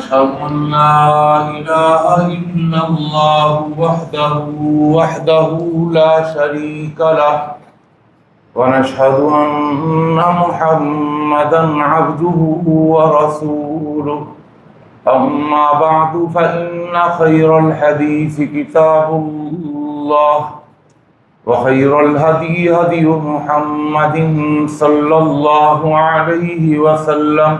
ونشهد أن لا إله إلا الله وحده لا شريك له ونشهد أن محمدا عبده ورسوله أما بعد فإن خير الحديث كتاب الله وخير الهدي هدي محمد صلى الله عليه وسلم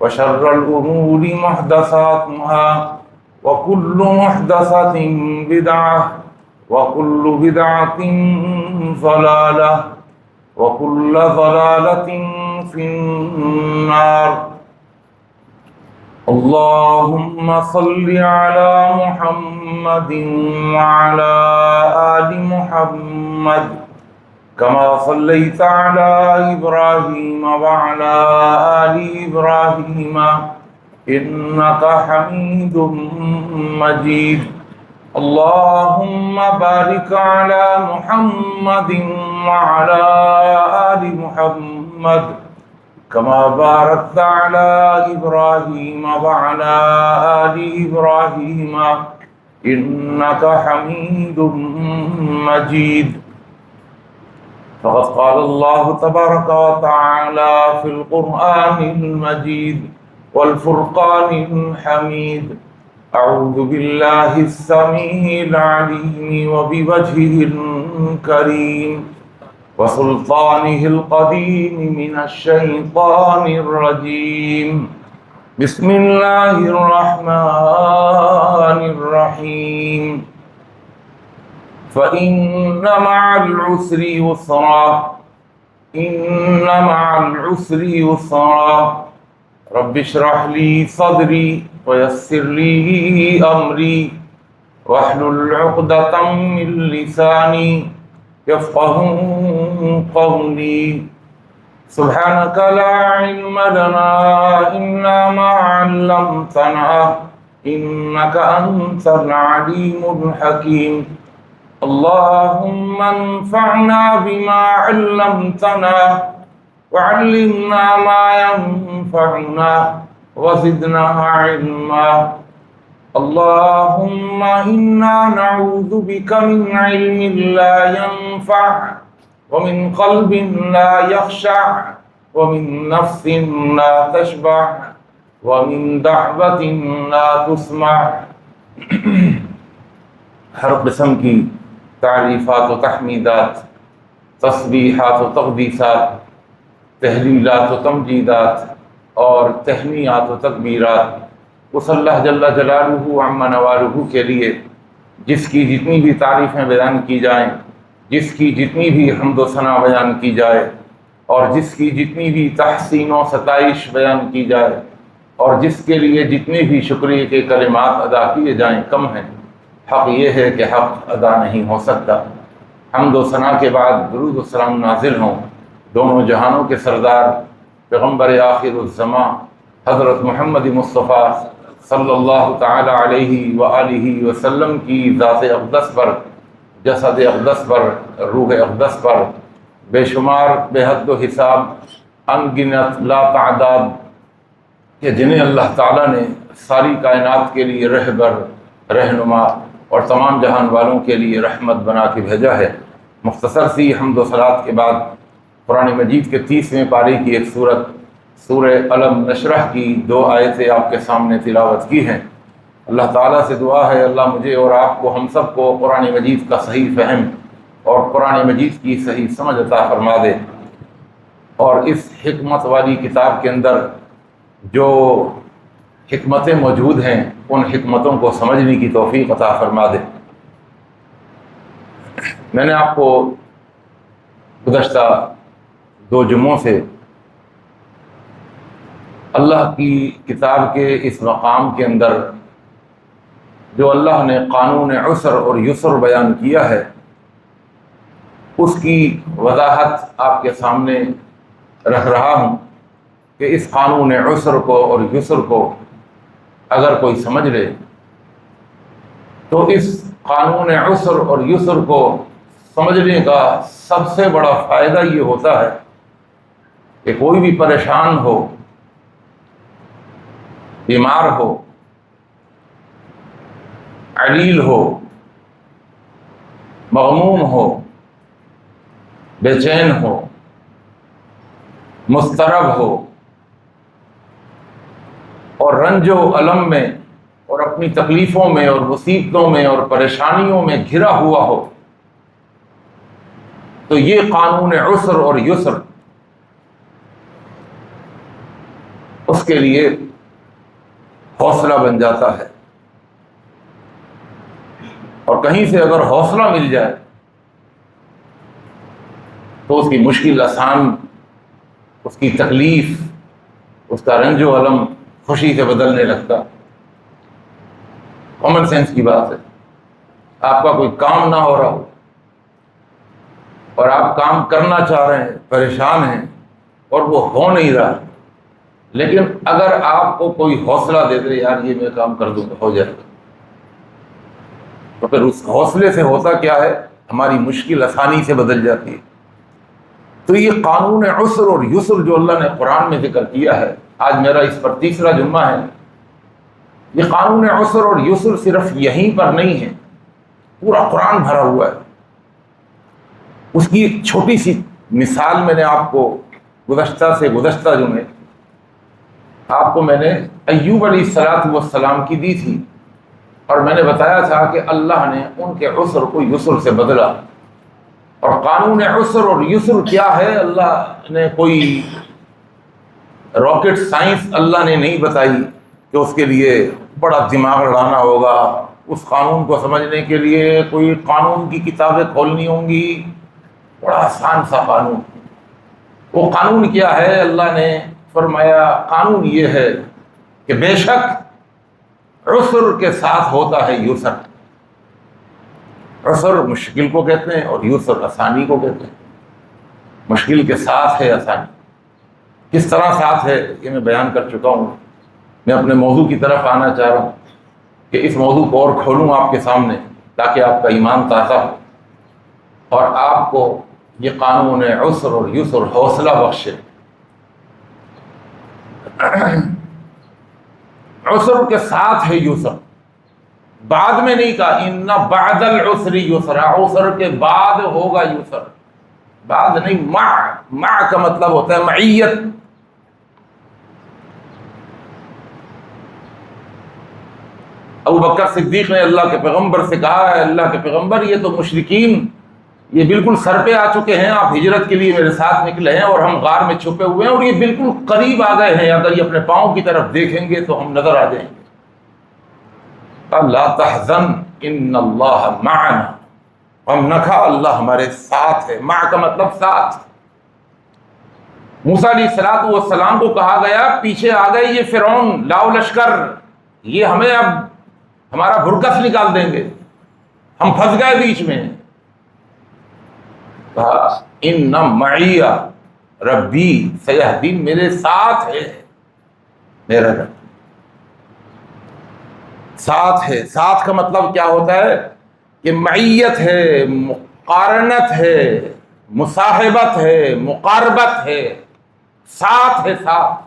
وشر الأمور محدثاتها وكل محدثة بدعة وكل بدعة ضلالة وكل ضلالة في النار اللهم صل على محمد وعلى آل محمد كما صليت على إبراهيم وعلى آل إبراهيم إنك حميد مجيد اللهم بارك على محمد وعلى آل محمد كما باركت على إبراهيم وعلى آل إبراهيم إنك حميد مجيد فقد قال الله تبارك وتعالى في القرآن المجيد والفرقان الحميد أعوذ بالله السميع العليم وبوجهه الكريم وسلطانه القديم من الشيطان الرجيم بسم الله الرحمن الرحيم فإن مع العسر يسرا إن مع العسر يسرا رب اشرح لي صدري ويسر لي أمري واحلل عقدة من لساني يفقهوا قولي سبحانك لا علم لنا إلا ما علمتنا إنك أنت العليم الحكيم اللهم انفعنا بما علمتنا وعلمنا ما ينفعنا وزدنا علما اللهم إنا نعوذ بك من علم لا ينفع ومن قلب لا يخشع ومن نفس لا تشبع ومن دعوة لا تسمع ہر قسم کی تعریفات و تحمیدات، تسبیحات و تقدیسات، تحلیلات و تمجیدات اور تہنیات و تکبیرات اس اللہ جل جلالہ عم نوالہ کے لیے جس کی جتنی بھی تعریفیں بیان کی جائیں، جس کی جتنی بھی حمد و ثنا بیان کی جائے، اور جس کی جتنی بھی تحسین و ستائش بیان کی جائے، اور جس کے لیے جتنے بھی شکریہ کے کلمات ادا کیے جائیں کم ہیں۔ حق یہ ہے کہ حق ادا نہیں ہو سکتا۔ حمد و ثنا کے بعد درود و سلام نازل ہوں دونوں جہانوں کے سردار پیغمبر آخر الزماں حضرت محمد مصطفیٰ صلی اللہ تعالی علیہ وآلہ وسلم کی ذات اقدس پر، جسد اقدس پر، روح اقدس پر بے شمار بے حد و حساب انگنت لا تعداد کہ جنہیں اللہ تعالیٰ نے ساری کائنات کے لیے رہبر، رہنما اور تمام جہان والوں کے لیے رحمت بنا کے بھیجا ہے۔ مختصر سی حمد و صلات کے بعد قرآن مجید کے 30ویں پارے کی ایک سورت سورہ علم نشرح کی 2 آیتیں آپ کے سامنے تلاوت کی ہیں۔ اللہ تعالیٰ سے دعا ہے اللہ مجھے اور آپ کو، ہم سب کو قرآن مجید کا صحیح فہم اور قرآن مجید کی صحیح سمجھ عطا فرما دے، اور اس حکمت والی کتاب کے اندر جو حکمتیں موجود ہیں ان حکمتوں کو سمجھنے کی توفیق عطا فرما دے۔ میں نے آپ کو گزشتہ 2 جمعوں سے اللہ کی کتاب کے اس مقام کے اندر جو اللہ نے قانون عسر اور یسر بیان کیا ہے اس کی وضاحت آپ کے سامنے رکھ رہا ہوں کہ اس قانون عسر کو اور یسر کو اگر کوئی سمجھ لے تو اس قانون عسر اور یسر کو سمجھنے کا سب سے بڑا فائدہ یہ ہوتا ہے کہ کوئی بھی پریشان ہو بیمار ہو، علیل ہو، مغموم ہو، بے چین ہو، مضطرب ہو اور رنج و الم میں اور اپنی تکلیفوں میں اور مصیبتوں میں اور پریشانیوں میں گھرا ہوا ہو، تو یہ قانون عسر اور یسر اس کے لیے حوصلہ بن جاتا ہے۔ اور کہیں سے اگر حوصلہ مل جائے تو اس کی مشکل آسان، اس کی تکلیف، اس کا رنج و الم خوشی سے بدلنے لگتا۔ کامن سینس کی بات ہے۔ آپ کا کوئی کام نہ ہو رہا ہو اور آپ کام کرنا چاہ رہے ہیں، پریشان ہیں اور وہ ہو نہیں رہا، لیکن اگر آپ کو کوئی حوصلہ دے دے، یار یہ میں کام کر دوں گا، ہو جائے گا، تو پھر اس حوصلے سے ہوتا کیا ہے، ہماری مشکل آسانی سے بدل جاتی ہے۔ تو یہ قانون عسر اور یسر جو اللہ نے قرآن میں ذکر کیا ہے، آج میرا اس پر تیسرا جمعہ ہے، یہ قانون عسر اور یسر صرف یہیں پر نہیں ہے، پورا قرآن بھرا ہوا ہے۔ اس کی ایک چھوٹی سی مثال میں نے آپ کو گزشتہ جمعے آپ کو میں نے ایوب علیہ السلام کی دی تھی، اور میں نے بتایا تھا کہ اللہ نے ان کے عسر کو یسر سے بدلا۔ اور قانون عسر اور یسر کیا ہے، اللہ نے کوئی راکٹ سائنس اللہ نے نہیں بتائی کہ اس کے لیے بڑا دماغ لڑانا ہوگا، اس قانون کو سمجھنے کے لیے کوئی قانون کی کتابیں کھولنی ہوں گی، بڑا آسان سا قانون۔ وہ قانون کیا ہے، اللہ نے فرمایا قانون یہ ہے کہ بے شک عسر کے ساتھ ہوتا ہے یسر۔ عسر مشکل کو کہتے ہیں اور یسر آسانی کو کہتے ہیں۔ مشکل کے ساتھ ہے آسانی، کس طرح ساتھ ہے یہ میں بیان کر چکا ہوں۔ میں اپنے موضوع کی طرف آنا چاہ رہا ہوں کہ اس موضوع کو اور کھولوں آپ کے سامنے تاکہ آپ کا ایمان تازہ ہو اور آپ کو یہ قانون عسر اور یسر حوصلہ بخشے۔ عسر کے ساتھ ہے یسر، بعد میں نہیں کہا ان بعد العسر یسرا، عسر کے بعد ہوگا یسر، بعد نہیں، مع کا مطلب ہوتا ہے معیت۔ ابو بکر صدیق نے اللہ کے پیغمبر سے کہا ہے، اللہ کے پیغمبر یہ تو مشرکین یہ بالکل سر پہ آ چکے ہیں، آپ ہجرت کے لیے میرے ساتھ نکلے ہیں اور ہم غار میں چھپے ہوئے ہیں اور یہ بالکل قریب آ گئے ہیں، اگر یہ اپنے پاؤں کی طرف دیکھیں گے تو ہم نظر آ جائیں گے۔ لا تحزن ان اللہ معنا، ہم نہ کھا اللہ ہمارے ساتھ ہے۔ مع کا مطلب ساتھ۔ موسیٰ علیہ السلام کو کہا گیا پیچھے آ گئے یہ فرعون لاؤ لشکر، یہ ہمیں اب ہمارا بھرکس نکال دیں گے، ہم پھنس گئے بیچ میں۔ کہا ان معی ربی سیہدین، میرے ساتھ ہے میرا رب، ساتھ ہے۔ ساتھ کا مطلب کیا ہوتا ہے کہ معیت ہے، مقارنت ہے، مصاحبت ہے، مقاربت ہے، ساتھ ہے، ساتھ،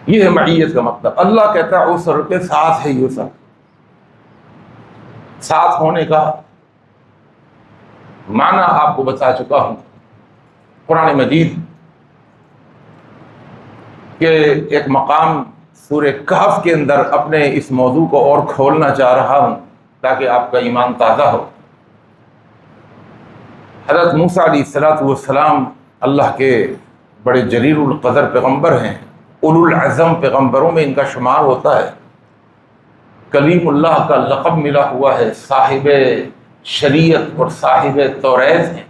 یہ ہے معیت کا مطلب۔ اللہ کہتا ہے عسر کے ساتھ ہے یسر۔ ساتھ ہونے کا معنی آپ کو بتا چکا ہوں۔ قرآن مجید کے ایک مقام سورہ کہف کے اندر اپنے اس موضوع کو اور کھولنا چاہ رہا ہوں تاکہ آپ کا ایمان تازہ ہو۔ حضرت موسیٰ علیہ السلام اللہ کے بڑے جلیل القدر پیغمبر ہیں، اولو العزم پیغمبروں میں ان کا شمار ہوتا ہے۔ کلیم اللہ کا لقب ملا ہوا ہے، صاحب شریعت اور صاحب توریت ہیں۔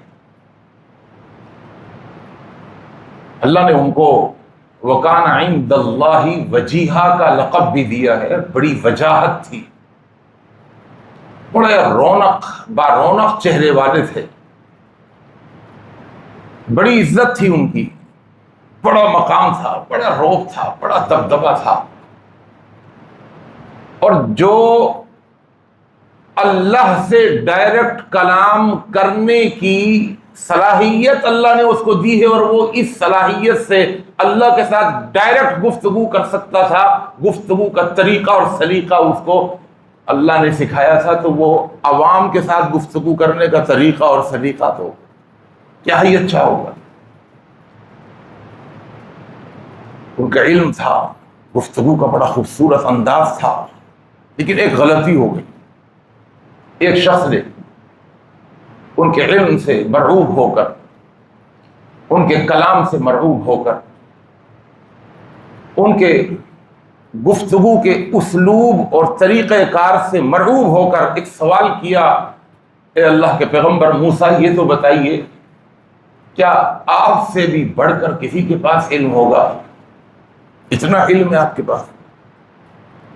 اللہ نے ان کو وَكَانَ عِندَ اللَّهِ وَجِيهًا کا لقب بھی دیا ہے، بڑی وجاہت تھی، بڑے رونق چہرے والے تھے، بڑی عزت تھی ان کی، بڑا مقام تھا، بڑا رعب تھا، بڑا دبدبہ تھا۔ اور جو اللہ سے ڈائریکٹ کلام کرنے کی صلاحیت اللہ نے اس کو دی ہے، اور وہ اس صلاحیت سے اللہ کے ساتھ ڈائریکٹ گفتگو کر سکتا تھا، گفتگو کا طریقہ اور سلیقہ اس کو اللہ نے سکھایا تھا، تو وہ عوام کے ساتھ گفتگو کرنے کا طریقہ اور سلیقہ تو کیا ہی اچھا ہوگا۔ ان کا علم تھا، گفتگو کا بڑا خوبصورت انداز تھا، لیکن ایک غلطی ہو گئی۔ ایک شخص نے ان کے علم سے مرعوب ہو کر، ان کے کلام سے مرعوب ہو کر، ان کے گفتگو کے اسلوب اور طریقہ کار سے مرعوب ہو کر ایک سوال کیا، اے اللہ کے پیغمبر موسیٰ، یہ تو بتائیے کیا آپ سے بھی بڑھ کر کسی کے پاس علم ہوگا؟ اتنا علم ہے آپ کے پاس،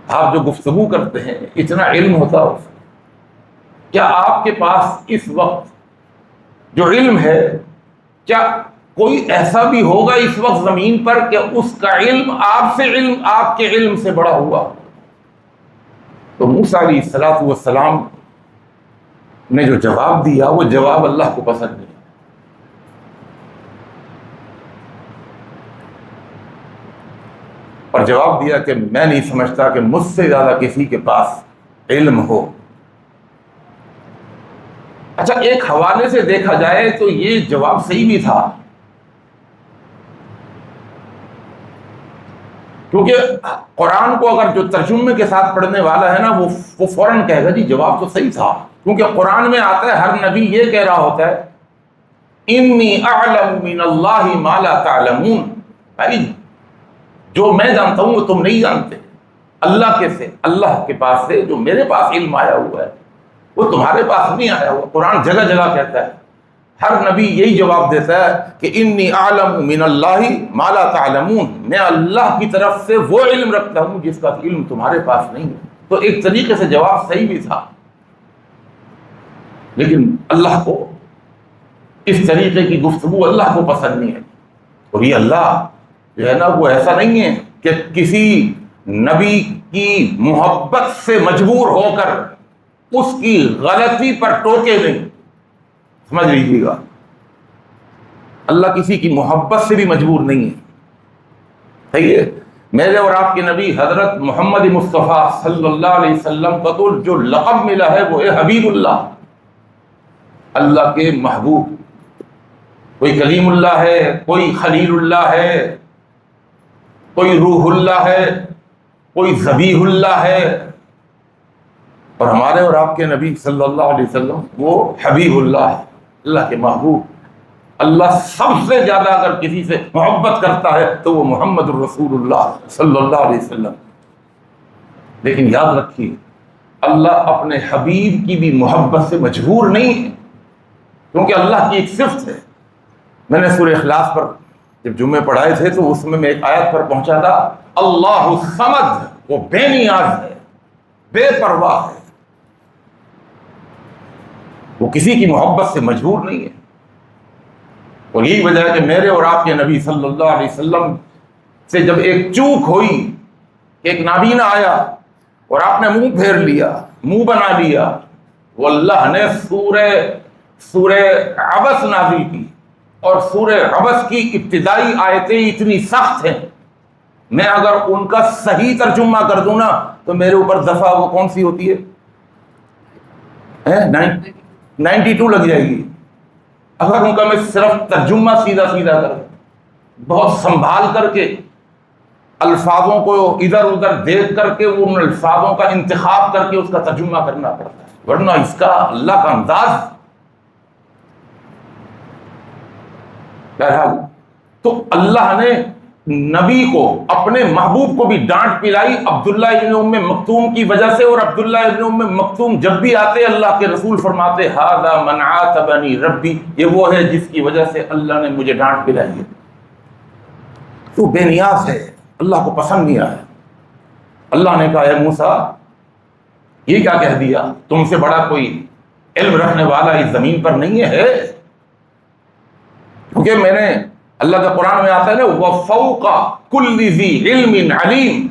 آپ جو گفتگو کرتے ہیں اتنا علم ہوتا ہے، کیا آپ کے پاس اس وقت جو علم ہے، کیا کوئی ایسا بھی ہوگا اس وقت زمین پر کہ اس کا علم آپ کے علم سے بڑا ہوا؟ تو موسیٰ علیہ السلام نے جو جواب دیا وہ جواب اللہ کو پسند نہیں، اور جواب دیا کہ میں نہیں سمجھتا کہ مجھ سے زیادہ کسی کے پاس علم ہو۔ اچھا، ایک حوالے سے دیکھا جائے تو یہ جواب صحیح بھی تھا، کیونکہ قرآن کو اگر جو ترجمے کے ساتھ پڑھنے والا ہے نا وہ فوراً کہے گا جی جواب تو صحیح تھا، کیونکہ قرآن میں آتا ہے، ہر نبی یہ کہہ رہا ہوتا ہے انی اعلم من اللہ ما لا تعلمون، بھائی جو میں جانتا ہوں وہ تم نہیں جانتے، اللہ کے پاس سے جو میرے پاس علم آیا ہوا ہے وہ تمہارے پاس نہیں آیا ہوا۔ قرآن جگہ جگہ کہتا ہے، ہر نبی یہی جواب دیتا ہے کہ انی اعلم من اللہ ما لا تعلمون، میں اللہ کی طرف سے وہ علم رکھتا ہوں جس کا علم تمہارے پاس نہیں ہے۔ تو ایک طریقے سے جواب صحیح بھی تھا، لیکن اللہ کو اس طریقے کی گفتگو اللہ کو پسند نہیں ہے، اور یہ اللہ جو ہے نا وہ ایسا نہیں ہے کہ کسی نبی کی محبت سے مجبور ہو کر اس کی غلطی پر ٹوکے نہیں، سمجھ لیجیے گا، اللہ کسی کی محبت سے بھی مجبور نہیں ہے۔ صحیح ہے، میرے اور آپ کے نبی حضرت محمد مصطفیٰ صلی اللہ علیہ وسلم کو تو جو لقب ملا ہے وہ ہے حبیب اللہ، اللہ کے محبوب۔ کوئی کلیم اللہ ہے، کوئی خلیل اللہ ہے، کوئی روح اللہ ہے، کوئی ذبیح اللہ ہے، اور ہمارے اور آپ کے نبی صلی اللہ علیہ وسلم وہ حبیب اللہ ہے، اللہ کے محبوب۔ اللہ سب سے زیادہ اگر کسی سے محبت کرتا ہے تو وہ محمد الرسول اللہ صلی اللہ علیہ وسلم۔ لیکن یاد رکھیے، اللہ اپنے حبیب کی بھی محبت سے مجبور نہیں ہے، کیونکہ اللہ کی ایک صفت ہے۔ میں نے سورہ اخلاص پر جب جمعے پڑھائے تھے تو اس میں ایک آیت پر پہنچا تھا، اللہ الصمد، وہ بے نیاز ہے، بے پرواہ ہے، وہ کسی کی محبت سے مجبور نہیں ہے۔ اور یہی وجہ ہے کہ میرے اور آپ کے نبی صلی اللہ علیہ وسلم سے جب ایک چوک ہوئی کہ ایک نابینا آیا اور آپ نے منہ پھیر لیا، منہ بنا لیا، وہ اللہ نے سورہ عبس نازل کی، اور سورہ عبس کی ابتدائی آیتیں اتنی سخت ہیں، میں اگر ان کا صحیح ترجمہ کر دوں نا تو میرے اوپر دفعہ وہ کون سی ہوتی ہے 92 لگ جائے گی، اگر ان کا میں صرف ترجمہ سیدھا کر بہت سنبھال کر کے الفاظوں کو ادھر ادھر دیکھ کر کے ان الفاظوں کا انتخاب کر کے اس کا ترجمہ کرنا پڑتا ہے، ورنہ اس کا اللہ کا انداز۔ بہرحال تو اللہ نے نبی کو، اپنے محبوب کو بھی ڈانٹ پلائی عبداللہ ابن ام مکتوم کی وجہ سے، اور عبداللہ ابن ام مکتوم جب بھی آتے اللہ کے رسول فرماتے ھذا من عاتبنی ربی، یہ وہ ہے جس کی وجہ سے اللہ نے مجھے ڈانٹ پلائی ہے۔ تو بے نیاز ہے، اللہ کو پسند نہیں آیا۔ اللہ نے کہا اے موسیٰ، یہ کیا کہہ دیا، تم سے بڑا کوئی علم رکھنے والا اس زمین پر نہیں ہے، کیونکہ میں نے، اللہ کا قرآن میں آتا ہے نا وَفَوْقَ كُلِّ ذِي عِلْمٍ عَلِيمٍ،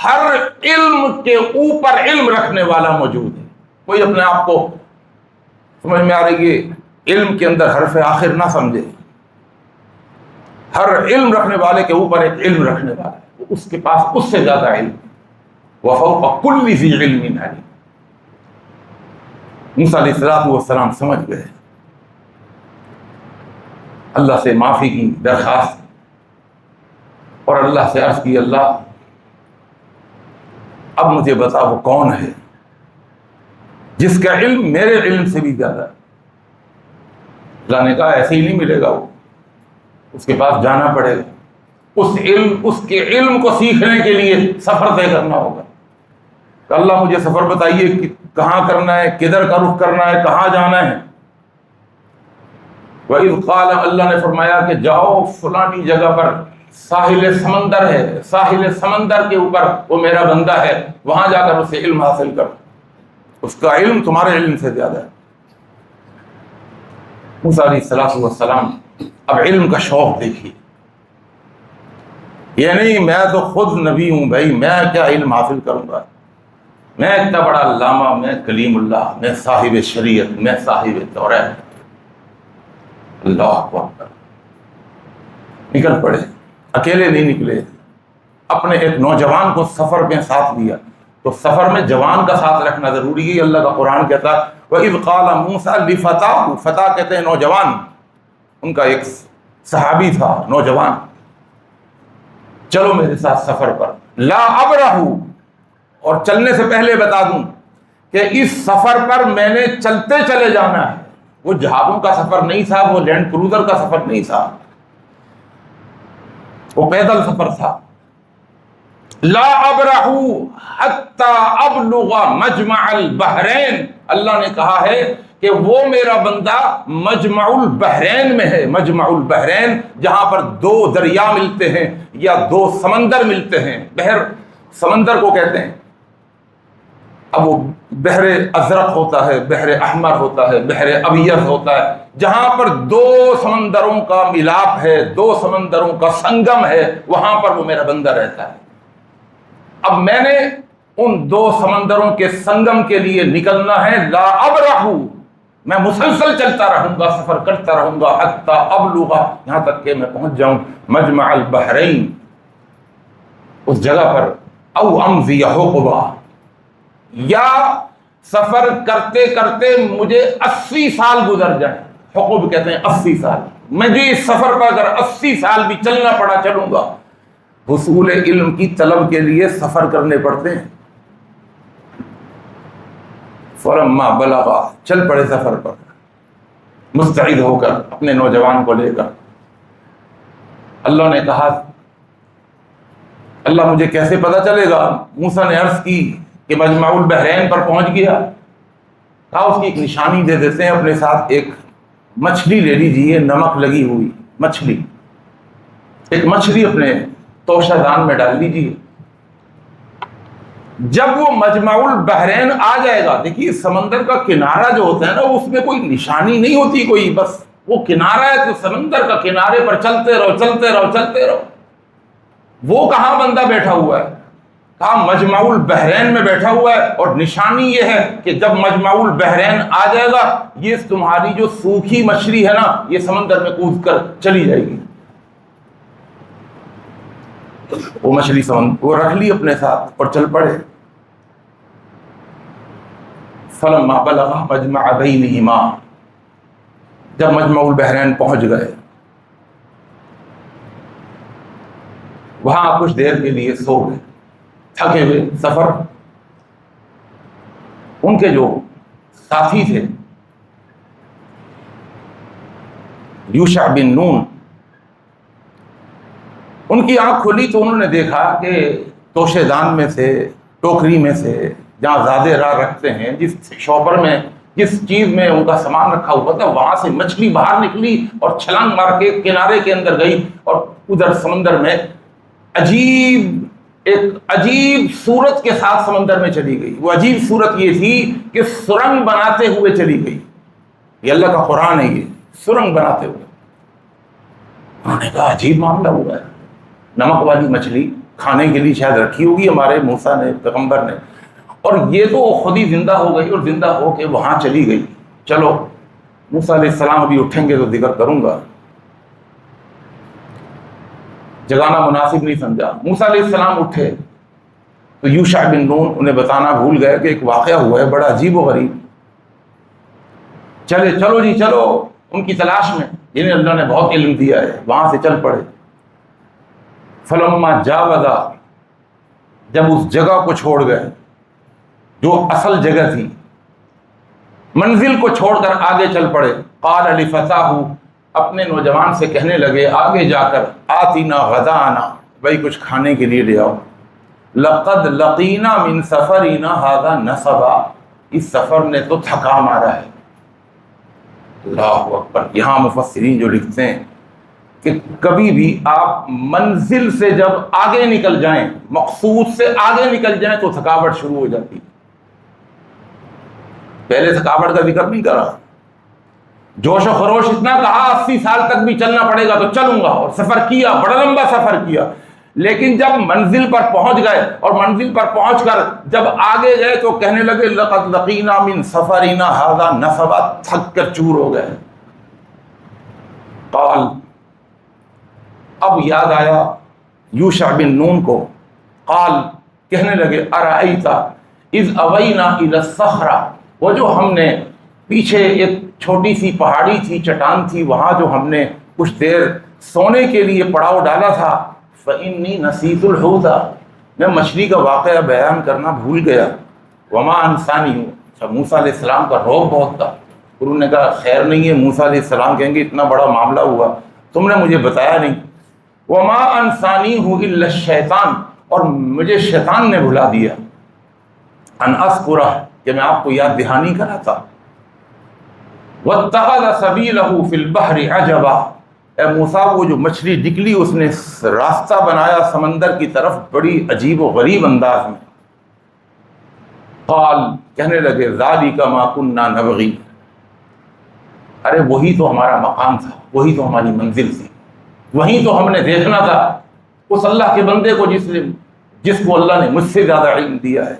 ہر علم کے اوپر علم رکھنے والا موجود ہے۔ کوئی اپنے آپ کو سمجھ میں آ رہی ہے علم کے اندر حرف آخر نہ سمجھے. ہر علم رکھنے والے کے اوپر ایک علم رکھنے والا ہے، اس کے پاس اس سے زیادہ علم. وَفَوْقَ كُلِّ ذِي عِلْمٍ عَلِيمٌ. موسیٰ علیہ السلام سمجھ گئے، اللہ سے معافی کی درخواست اور اللہ سے عرض کی، اللہ اب مجھے بتا وہ کون ہے جس کا علم میرے علم سے بھی زیادہ ہے. اللہ نے کہا ایسے ہی نہیں ملے گا، وہ اس کے پاس جانا پڑے گا. اس کے علم کو سیکھنے کے لیے سفر طے کرنا ہوگا. کہ اللہ مجھے سفر بتائیے کہ کہاں کرنا ہے، کدھر کا رخ کرنا ہے، کہاں جانا ہے. وَإِذْ قَالَ، اللہ نے فرمایا کہ جاؤ فلانی جگہ پر، ساحل سمندر ہے، ساحل سمندر کے اوپر وہ میرا بندہ ہے، وہاں جا کر اسے علم حاصل کرو، اس کا علم تمہارے علم سے زیادہ ہے. موسیٰ علیہ السلام اب علم کا شوق دیکھیے. یہ نہیں میں تو خود نبی ہوں بھائی، میں کیا علم حاصل کروں گا، میں اتنا بڑا علامہ، میں کلیم اللہ، میں صاحب شریعت، میں صاحب توریت. اللہ اکبر. نکل پڑے، اکیلے نہیں نکلے، اپنے ایک نوجوان کو سفر میں ساتھ لیا. تو سفر میں جوان کا ساتھ رکھنا ضروری ہے. اللہ کا قرآن کہتا ہے وَإِذْ قَالَ مُوسَىٰ لِفَتَاهُ، فتح کہتے ہیں نوجوان، ان کا ایک صحابی تھا نوجوان، چلو میرے ساتھ سفر پر. لا ابرح، اور چلنے سے پہلے بتا دوں کہ اس سفر پر میں نے چلتے چلے جانا ہے. وہ جہازوں کا سفر نہیں تھا، وہ لینڈ کروزر کا سفر نہیں تھا، وہ پیدل سفر تھا. لا ابرح حتی ابلغ مجمع البحرین، اللہ نے کہا ہے کہ وہ میرا بندہ مجمع البحرین میں ہے. مجمع البحرین جہاں پر دو دریا ملتے ہیں یا دو سمندر ملتے ہیں. بحر سمندر کو کہتے ہیں. اب وہ بحر ازرق ہوتا ہے، بحر احمر ہوتا ہے، بحر ابیض ہوتا ہے، جہاں پر دو سمندروں کا ملاپ ہے، دو سمندروں کا سنگم ہے، وہاں پر وہ میرا بندہ رہتا ہے. اب میں نے ان دو سمندروں کے سنگم کے لیے نکلنا ہے. لا ابرح، میں مسلسل چلتا رہوں گا، سفر کرتا رہوں گا، حتی ابلغ، یہاں تک کہ میں پہنچ جاؤں مجمع البحرین، اس جگہ پر. او امضی حقبا، یا سفر کرتے کرتے مجھے 80 سال گزر جائیں. حقب کہتے ہیں 80 سال. مجھے اس سفر پر اگر 80 سال بھی چلنا پڑا چلوں گا. حصول علم کی طلب کے لیے سفر کرنے پڑتے ہیں. فلما بلغا، چل پڑے سفر پر مستعد ہو کر اپنے نوجوان کو لے کر. اللہ نے کہا اللہ مجھے کیسے پتا چلے گا؟ موسیٰ نے عرض کی کہ مجمع البحرین پر پہنچ گیا. کہا اس کی ایک نشانی دے دیتے ہیں، اپنے ساتھ ایک مچھلی لے لیجیے، نمک لگی ہوئی مچھلی، ایک مچھلی اپنے توشہ دان میں ڈال لیجیے. جب وہ مجمع البحرین آ جائے گا، دیکھیے سمندر کا کنارہ جو ہوتا ہے نا، اس میں کوئی نشانی نہیں ہوتی کوئی، بس وہ کنارہ ہے تو سمندر کا کنارے پر چلتے رہو چلتے رہو چلتے رہو. وہ کہاں بندہ بیٹھا ہوا ہے؟ کہا مجمع البحرین میں بیٹھا ہوا ہے. اور نشانی یہ ہے کہ جب مجمع البحرین آ جائے گا، یہ تمہاری جو سوکھی مچھلی ہے نا، یہ سمندر میں کود کر چلی جائے گی. وہ مچھلی وہ رکھ لی اپنے ساتھ اور چل پڑے. فلما بلغ مجمع بینہما، جب مجمع البحرین پہنچ گئے، وہاں کچھ دیر کے لیے سو گئے، تھکے ہوئے سفر. ان کے جو ساتھی تھے یوشع بن نون، ان کی آنکھ کھلی تو انہوں نے دیکھا کہ توشے دان میں سے، ٹوکری میں سے، جہاں زیادہ راہ رکھتے ہیں، جس شوپر میں جس چیز میں ان کا سامان رکھا ہوا تھا، وہاں سے مچھلی باہر نکلی اور چھلانگ مار کے کنارے کے اندر گئی اور ادھر سمندر میں ایک عجیب صورت کے ساتھ سمندر میں چلی گئی. وہ عجیب صورت یہ تھی کہ سرنگ بناتے ہوئے چلی گئی. یہ اللہ کا قرآن ہے، یہ سرنگ بناتے ہوئے. انہوں نے کہا عجیب معاملہ ہوا ہے. نمک والی مچھلی کھانے کے لیے شاید رکھی ہوگی ہمارے موسیٰ نے، پیغمبر نے، اور یہ تو خود ہی زندہ ہو گئی اور زندہ ہو کے وہاں چلی گئی. چلو موسیٰ علیہ السلام ابھی اٹھیں گے تو ذکر کروں گا، جگانا مناسب نہیں سمجھا۔ موسیٰ علیہ السلام اٹھے تو یوشع بن نون انہیں بتانا بھول گئے کہ ایک واقعہ ہوا ہے بڑا عجیب و غریب، چلو جی چلو ان کی تلاش میں، جنہیں اللہ نے بہت علم دیا ہے، وہاں سے چل پڑے۔ فلما جاوزا، جب اس جگہ کو چھوڑ گئے جو اصل جگہ تھی، منزل کو چھوڑ کر آگے چل پڑے، قال لفتاہ، اپنے نوجوان سے کہنے لگے آگے جا کر، آتینا غدانا، بھائی کچھ کھانے کے لیے لے آؤ، لقد لقینا من سفرنا ھذا نصبا، اس سفر نے تو تھکا مارا ہے۔ اللہ اکبر۔ یہاں مفسرین جو لکھتے ہیں کہ کبھی بھی آپ منزل سے جب آگے نکل جائیں، مقصود سے آگے نکل جائیں تو تھکاوٹ شروع ہو جاتی ہے۔ پہلے تھکاوٹ کا ذکر نہیں کرا، جوش و خروش اتنا کہا 80 سال تک بھی چلنا پڑے گا تو چلوں گا، اور سفر کیا، بڑا لمبا سفر کیا، لیکن جب منزل پر پہنچ گئے اور منزل پر پہنچ کر جب آگے گئے تو کہنے لگے لقد لقینا من سفرنا ھذا نصبا، تھک کر چور ہو گئے۔ قال، اب یاد آیا یوشع بن نون کو، قال کہنے لگے ارأیت اذ اوینا الی الصخرہ، وہ جو ہم نے پیچھے ایک چھوٹی سی پہاڑی تھی، چٹان تھی، وہاں جو ہم نے کچھ دیر سونے کے لیے پڑاؤ ڈالا تھا، فإنی نسیت الحوت، میں مچھلی کا واقعہ بیان کرنا بھول گیا، وما انسانی، اچھا موسیٰ علیہ السلام کا روب بہت تھا، انہوں نے کہا خیر نہیں ہے، موسیٰ علیہ السلام کہیں گے اتنا بڑا معاملہ ہوا تم نے مجھے بتایا نہیں، وما انسانی الا الشیطان، اور مجھے شیطان نے بھلا دیا، ان اذکرہ، کہ میں آپ کو یاد دہانی کرا تھا، واتخذ سبیلہ فی البحر عجبا، اے موسیٰ وہ جو مچھلی نکلی اس نے راستہ بنایا سمندر کی طرف بڑی عجیب و غریب انداز میں۔ قال، کہنے لگے ذالک ما کنا نبغی، ارے وہی تو ہمارا مقام تھا، وہی تو ہماری منزل تھی، وہیں تو ہم نے دیکھنا تھا اس اللہ کے بندے کو جس کو اللہ نے مجھ سے زیادہ علم دیا ہے۔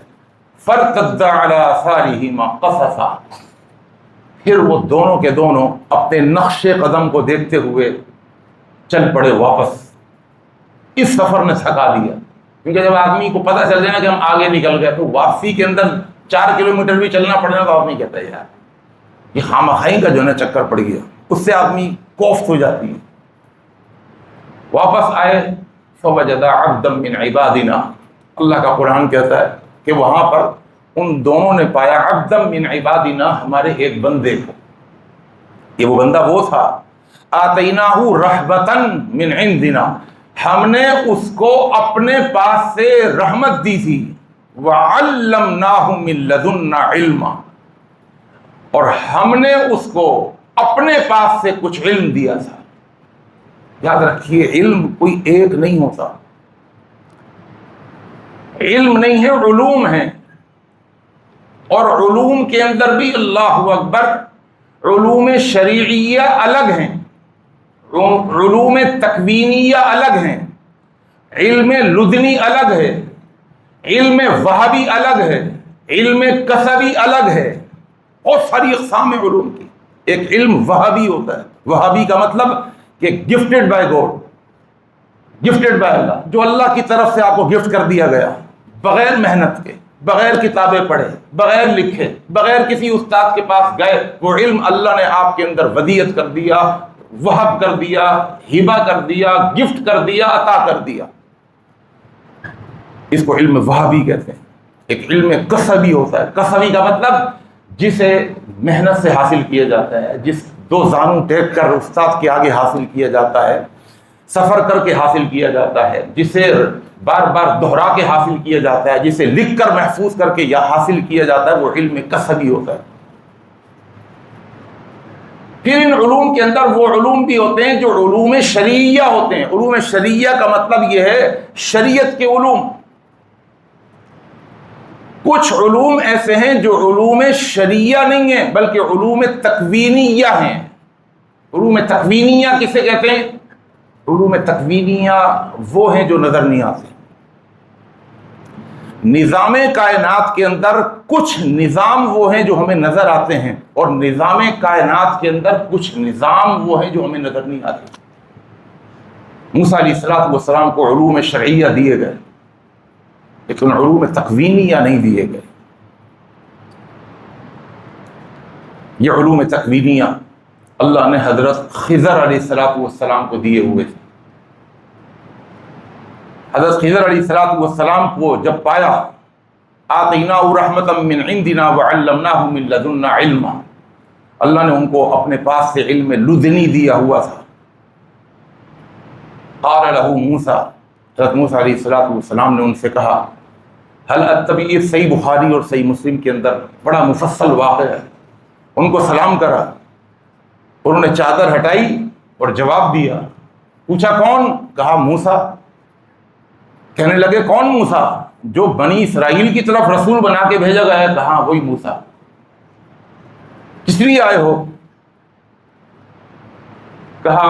فارتد علی آثارہما قصصا، پھر وہ دونوں کے دونوں اپنے نقش قدم کو دیکھتے ہوئے چل پڑے واپس۔ اس سفر نے تھکا دیا، کیونکہ جب آدمی کو پتہ چل جائے نا کہ ہم آگے نکل گئے تو واپسی کے اندر 4 کلومیٹر بھی چلنا پڑنا تو آدمی کہتا ہے یار یہ خامخائی کا جو ہے نا چکر پڑ گیا، اس سے آدمی کوفت ہو جاتی ہے۔ واپس آئے فوجد عبدا من عبادنا، اللہ کا قرآن کہتا ہے کہ وہاں پر ان دونوں نے پایا عبدا من عبادنا، ہمارے ایک بندے کو، یہ وہ بندہ وہ تھا، آتیناہ رحمتا من عندنا، ہم نے اس کو اپنے پاس سے رحمت دی تھی، وعلمناہ من لدنا علما، اور ہم نے اس کو اپنے پاس سے کچھ علم دیا تھا۔ یاد رکھیے علم کوئی ایک نہیں ہوتا، علم نہیں ہے، علوم ہیں، اور علوم کے اندر بھی اللہ اکبر علوم شرعیہ الگ ہیں، علوم تکوینیہ الگ ہیں، علم لدنی الگ ہے، علم وہبی الگ ہے، علم کسبی الگ ہے، اور ساری اقسام علوم کی۔ ایک علم وہبی ہوتا ہے، وہبی کا مطلب کہ gifted by God, gifted by اللہ، جو اللہ کی طرف سے آپ کو گفٹ کر دیا گیا، بغیر محنت کے، بغیر کتابیں پڑھے، بغیر لکھے، بغیر کسی استاد کے پاس گئے، وہ علم اللہ نے آپ کے اندر ودیعت کر دیا، وہب کر دیا، ہبہ کر دیا، گفٹ کر دیا، عطا کر دیا۔ اس کو علم وہبی کہتے ہیں۔ ایک علم کسبی ہوتا ہے، کسبی کا مطلب جسے محنت سے حاصل کیا جاتا ہے، جس 2 زانوں ٹیک کر استاد کے آگے حاصل کیا جاتا ہے، سفر کر کے حاصل کیا جاتا ہے، جسے بار بار دہرا کے حاصل کیا جاتا ہے، جسے لکھ کر محفوظ کر کے یا حاصل کیا جاتا ہے، وہ علم کسبی ہوتا ہے۔ پھر ان علوم کے اندر وہ علوم بھی ہوتے ہیں جو علوم شرعیہ ہوتے ہیں۔ علوم شرعیہ کا مطلب یہ ہے شریعت کے علوم۔ کچھ علوم ایسے ہیں جو علوم شرعیہ نہیں ہیں بلکہ علوم تکوینیہ ہیں۔ علوم تکوینیہ کسے کہتے ہیں؟ علوم تکوینیہ وہ ہیں جو نظر نہیں آتے، نظام کائنات کے اندر کچھ نظام وہ ہیں جو ہمیں نظر آتے ہیں، اور نظام کائنات کے اندر کچھ نظام وہ ہیں جو ہمیں نظر نہیں آتے۔ موسیٰ علیہ السلام کو علوم شرعیہ دیے گئے، لیکن علوم تکوینیہ نہیں دیے گئے۔ یہ علوم تکوینیہ اللہ نے حضرت خضر علیہ السلام کو دیے ہوئے تھے۔ حضرت خضر علیہ السلام کو جب پایا، آتیناہ رحمتا من عندنا وعلمناہ من لدنا علما، اللہ نے ان کو اپنے پاس سے علم لدنی دیا ہوا تھا۔ قال لہ موسیٰ، حضرت موسیٰ علیہ السلام نے ان سے کہا، حل اتبعک، صحیح بخاری اور صحیح مسلم کے اندر بڑا مفصل واقعہ ہے۔ ان کو سلام کرا، انہوں نے چادر ہٹائی اور جواب دیا۔ پوچھا کون؟ کہا موسیٰ۔ کہنے لگے کون موسیٰ؟ جو بنی اسرائیل کی طرف رسول بنا کے بھیجا گیا ہے۔ کہا وہی موسیٰ۔ کس لیے آئے ہو؟ کہا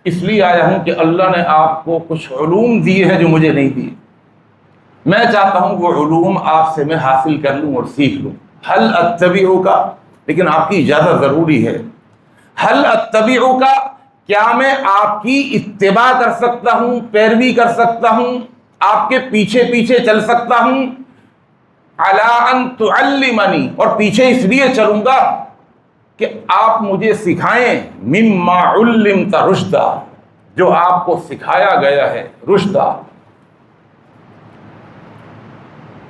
اس لیے آیا ہوں کہ اللہ نے آپ کو کچھ علوم دیے ہیں جو مجھے نہیں دیے، میں چاہتا ہوں وہ علوم آپ سے میں حاصل کر لوں اور سیکھ لوں۔ حل اتبعک، لیکن آپ کی اجازت ضروری ہے۔ حل اتبعک، کیا میں آپ کی اتباع کر سکتا ہوں، پیروی کر سکتا ہوں، آپ کے پیچھے پیچھے چل سکتا ہوں؟ علی ان تعلمنی، اور پیچھے اس لیے چلوں گا کہ آپ مجھے سکھائیں، مما علمت رشدا، جو آپ کو سکھایا گیا ہے، رشدا،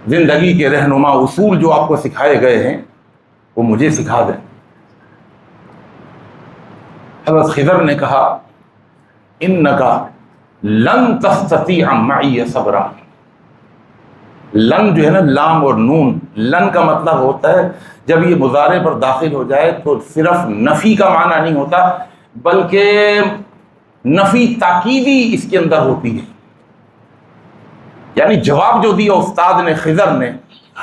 زندگی کے رہنما اصول جو آپ کو سکھائے گئے ہیں وہ مجھے سکھا دیں۔ حضرت خضر نے کہا انک لن تستطیع معی صبرا۔ لن جو ہے نا، لام اور نون، لن کا مطلب ہوتا ہے جب یہ مضارع پر داخل ہو جائے تو صرف نفی کا معنی نہیں ہوتا، بلکہ نفی تاکیدی اس کے اندر ہوتی ہے۔ یعنی جواب جو دیا استاد نے، خضر نے،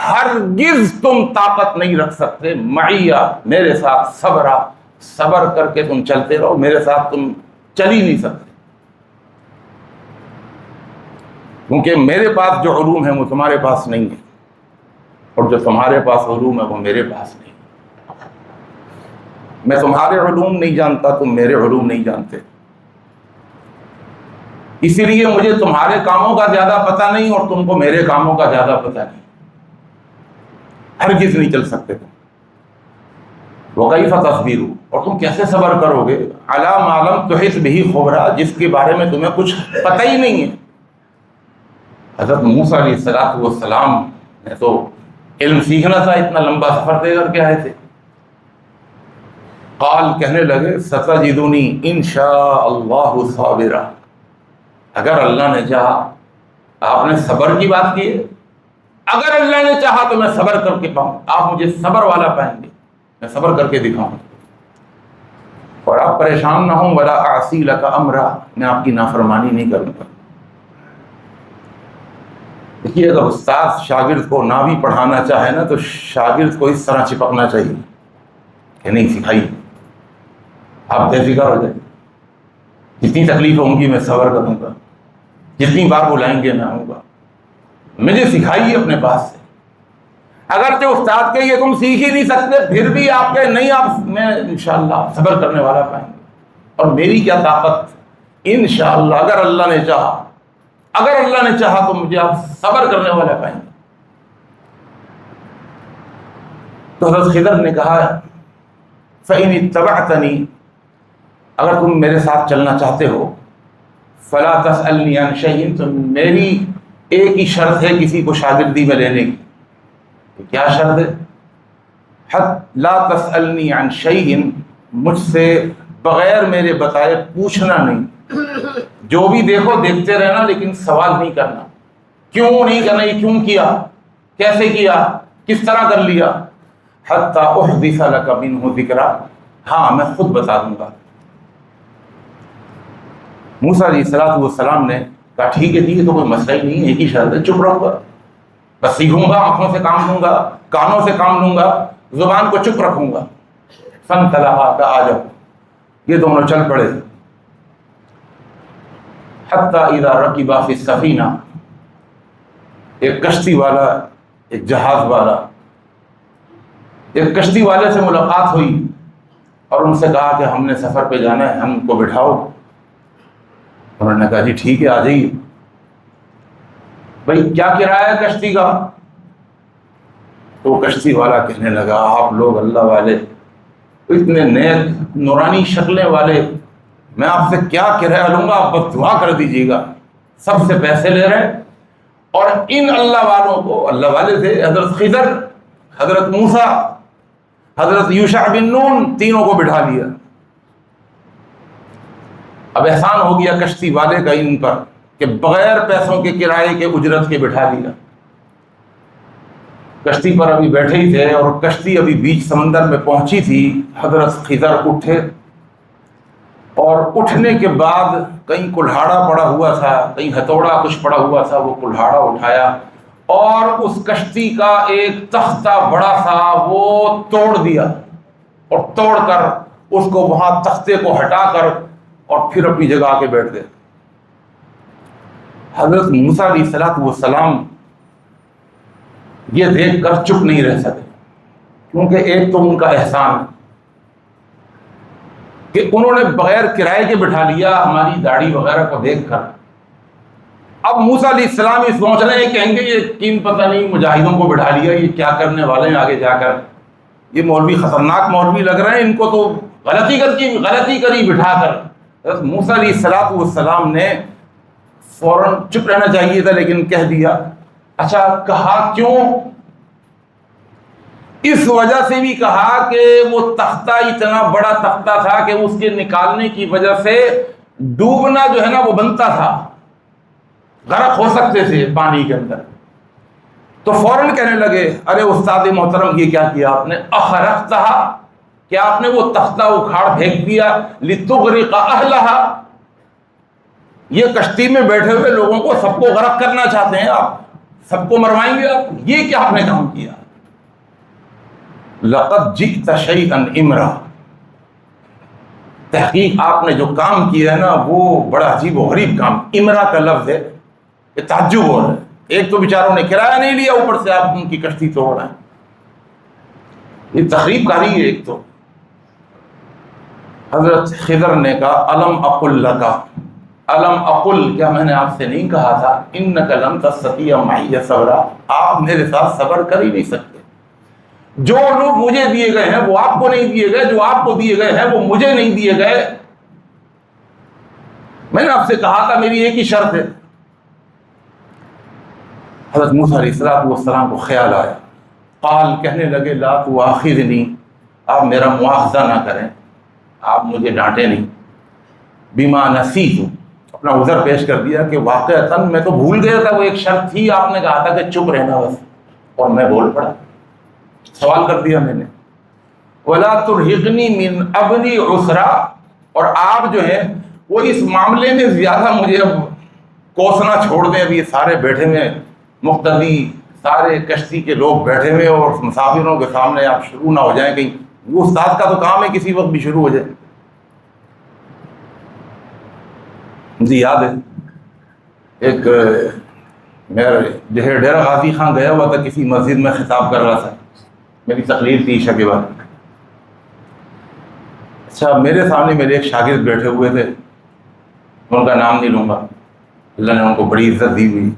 ہرگز تم طاقت نہیں رکھ سکتے معیہ، میرے ساتھ، صبرا، صبر کر کے تم چلتے رہو، میرے ساتھ تم چل ہی نہیں سکتے، کیونکہ میرے پاس جو علوم ہے وہ تمہارے پاس نہیں ہے، اور جو تمہارے پاس علوم ہے وہ میرے پاس نہیں۔ میں تمہارے علوم نہیں جانتا، تم میرے علوم نہیں جانتے، اسی لیے مجھے تمہارے کاموں کا زیادہ پتہ نہیں اور تم کو میرے کاموں کا زیادہ پتہ نہیں، ہرگز نہیں چل سکتے تم۔ وَكَيْفَ تَصْبِرُ، اور تم کیسے صبر کرو گے، عَلَىٰ مَا لَمْ تُحِطْ بِهِ خُبْرًا، جس کے بارے میں تمہیں کچھ پتہ ہی نہیں ہے۔ حضرت موسیٰ علیہ السلام نے تو علم سیکھنا تھا، اتنا لمبا سفر طے کر کے آئے تھے۔ قال، کہنے لگے، ستجدنی ان شاء اللہ صابرا، اگر اللہ نے چاہا۔ آپ نے صبر کی بات کی ہے، اگر اللہ نے چاہا تو میں صبر کر کے پاؤں، آپ مجھے صبر والا پائیں گے، میں صبر کر کے دکھاؤں، اور آپ پریشان نہ ہوں، ولا اعصی لک امرا، میں آپ کی نافرمانی نہیں کروں گا۔ دیکھیے، اگر استاد شاگرد کو نہ بھی پڑھانا چاہے نا تو شاگرد کو اس طرح چپکنا چاہیے کہ نہیں سکھائیے، آپ بے فکر ہو جائیں، جتنی تکلیف ہوں گی میں صبر کروں گا، جتنی بار بلائیں گے میں آؤں گا، مجھے سکھائیے اپنے پاس سے۔ اگرچہ استاد کے یہ تم سیکھ ہی نہیں سکتے، پھر بھی آپ کے نہیں، آپ میں انشاءاللہ صبر کرنے والا پائیں گے، اور میری کیا طاقت، انشاءاللہ اگر اللہ نے چاہا، اگر اللہ نے چاہا تو مجھے آپ صبر کرنے والا پائیں گے۔ تو حضرت خضر نے کہا فَإِنِ اتَّبَعْتَنِي، اگر تم میرے ساتھ چلنا چاہتے ہو، فَلَا تَسْأَلْنِي عَنْ شَيْءٍ، تو میری ایک ہی شرط ہے کسی کو شاگردی میں لینے کی۔ کیا شرط ہے؟ لَا تَسْأَلْنِي عَنْ شَيْءٍ، مجھ سے بغیر میرے بتائے پوچھنا نہیں، جو بھی دیکھو دیکھتے رہنا، لیکن سوال نہیں کرنا۔ کیوں نہیں کرنا، یہ کیوں کیا، کیسے کیا، کس طرح کر لیا؟ حتی احدث لک منہ ذکرا، ہاں میں خود بتا دوں گا۔ موسیٰ علیہ السلام نے کہا ٹھیک ہے جی، یہ تو کوئی مسئلہ ہی نہیں ہے، ایک ہی شرط ہے، چپ رہوں گا، بس سیکھوں گا، آنکھوں سے کام لوں گا، کانوں سے کام لوں گا، زبان کو چپ رکھوں گا۔ فانطلقا، آ جاؤ، یہ دونوں چل پڑے۔ حتی اذا رکبا فی السفینہ، ایک کشتی والا، ایک جہاز والا، ایک کشتی والے سے ملاقات ہوئی اور ان سے کہا کہ ہم نے سفر پہ جانا ہے، ہم کو بٹھاؤ۔ انہوں نے کہا جی ٹھیک ہے، آ جائیے۔ بھائی کیا کرایہ ہے کشتی کا؟ تو کشتی والا کہنے لگا آپ لوگ اللہ والے اتنے نیک نورانی شکلیں والے، میں آپ سے کیا کرایہ لوں گا، آپ بس دعا کر دیجیے گا، سب سے پیسے لے رہے ہیں۔ اور ان اللہ والوں کو، اللہ والے تھے حضرت خضر، حضرت موسیٰ، حضرت یوشع بن نون، تینوں کو بٹھا لیا۔ اب احسان ہو گیا کشتی والے کا ان پر کہ بغیر پیسوں کے کرائے کے اجرت کے بٹھا دیا۔ کشتی پر ابھی بیٹھے ہی تھے اور کشتی ابھی بیچ سمندر میں پہنچی تھی، حضرت خضر اٹھے اور اٹھنے کے بعد کہیں کلہاڑا پڑا ہوا تھا، کہیں ہتھوڑا کچھ پڑا ہوا تھا، وہ کلہاڑا اٹھایا اور اس کشتی کا ایک تختہ بڑا سا وہ توڑ دیا، اور توڑ کر اس کو وہاں تختے کو ہٹا کر اور پھر اپنی جگہ آ کے بیٹھ گئے۔ حضرت موسیٰ علیہ السلام یہ دیکھ کر چپ نہیں رہ سکے، کیونکہ ایک تو ان کا احسان کہ انہوں نے بغیر کرائے کے بٹھا لیا ہماری داڑھی وغیرہ کو دیکھ کر۔ اب موسیٰ علیہ السلام یہ سوچ رہے ہیں، کہیں گے یہ کین پتہ نہیں مجاہدوں کو بٹھا لیا، یہ کیا کرنے والے ہیں آگے جا کر، یہ مولوی خطرناک مولوی لگ رہے ہیں، ان کو تو غلطی کری بٹھا کر۔ حضرت موسیٰ علیہ السلام نے فوراً چپ رہنا چاہیے تھا لیکن کہہ دیا۔ اچھا کہا کیوں؟ اس وجہ سے بھی کہا کہ وہ تختہ اتنا بڑا تختہ تھا کہ اس کے نکالنے کی وجہ سے ڈوبنا جو ہے نا وہ بنتا تھا، غرق ہو سکتے تھے پانی کے اندر۔ تو فوراً کہنے لگے ارے استاد محترم یہ کیا کیا آپ نے، اخرقتھا، کیا آپ نے وہ تختہ اکھاڑ پھینک دیا، لتغرق اہلھا، یہ کشتی میں بیٹھے ہوئے لوگوں کو سب کو غرق کرنا چاہتے ہیں آپ، سب کو مروائیں گے آپ، یہ کیا آپ نے کام کیا؟ لقد جئت شیئا امرا، تحقیق آپ نے جو کام کیا ہے نا وہ بڑا عجیب و غریب کام۔ امرا کا لفظ ہے، یہ تعجب ہو رہا ہے، ایک تو بیچاروں نے کرایہ نہیں لیا، اوپر سے آپ ان کی کشتی توڑ رہے ہیں، یہ تخریب کاری ہے ایک تو۔ حضرت خضر نے کہا الم اقل لکا، الم اقل، کیا میں نے آپ سے نہیں کہا تھا انک لن تستطیع معی صبرا، آپ میرے ساتھ صبر کر ہی نہیں سکتے، جو لوگ مجھے دیے گئے ہیں وہ آپ کو نہیں دیے گئے، جو آپ کو دیے گئے ہیں وہ مجھے نہیں دیے گئے، میں نے آپ سے کہا تھا میری ایک ہی شرط ہے۔ حضرت موسیٰ علیہ السلام کو خیال آیا، قال، کہنے لگے لا تؤاخذنی، آپ میرا مواخذہ نہ کریں، آپ مجھے ڈانٹے نہیں، بما نسیت، اپنا عذر پیش کر دیا کہ واقعتاً میں تو بھول گیا تھا، وہ ایک شرط تھی، آپ نے کہا تھا کہ چپ رہنا بس، اور میں بول پڑا، سوال کر دیا میں نے۔ ولا ترہقنی من امری عسرا، اور آپ جو ہے وہ اس معاملے میں زیادہ مجھے اب کوسنا چھوڑ دیں، اب یہ سارے بیٹھے ہوئے مقتدی، سارے کشتی کے لوگ بیٹھے ہوئے اور مسافروں کے سامنے آپ شروع نہ ہو جائیں، کہیں وہ استاد کا تو کام ہے کسی وقت بھی شروع ہو جائے۔ مجھے یاد ہے ایک میرا ڈیرہ غازی خان گیا ہوا تھا، کسی مسجد میں خطاب کر رہا تھا، میری تقریر تھی عشاء کے بعد۔ اچھا میرے سامنے میرے ایک شاگرد بیٹھے ہوئے تھے، ان کا نام نہیں لوں گا، اللہ نے ان کو بڑی عزت دی ہوئی،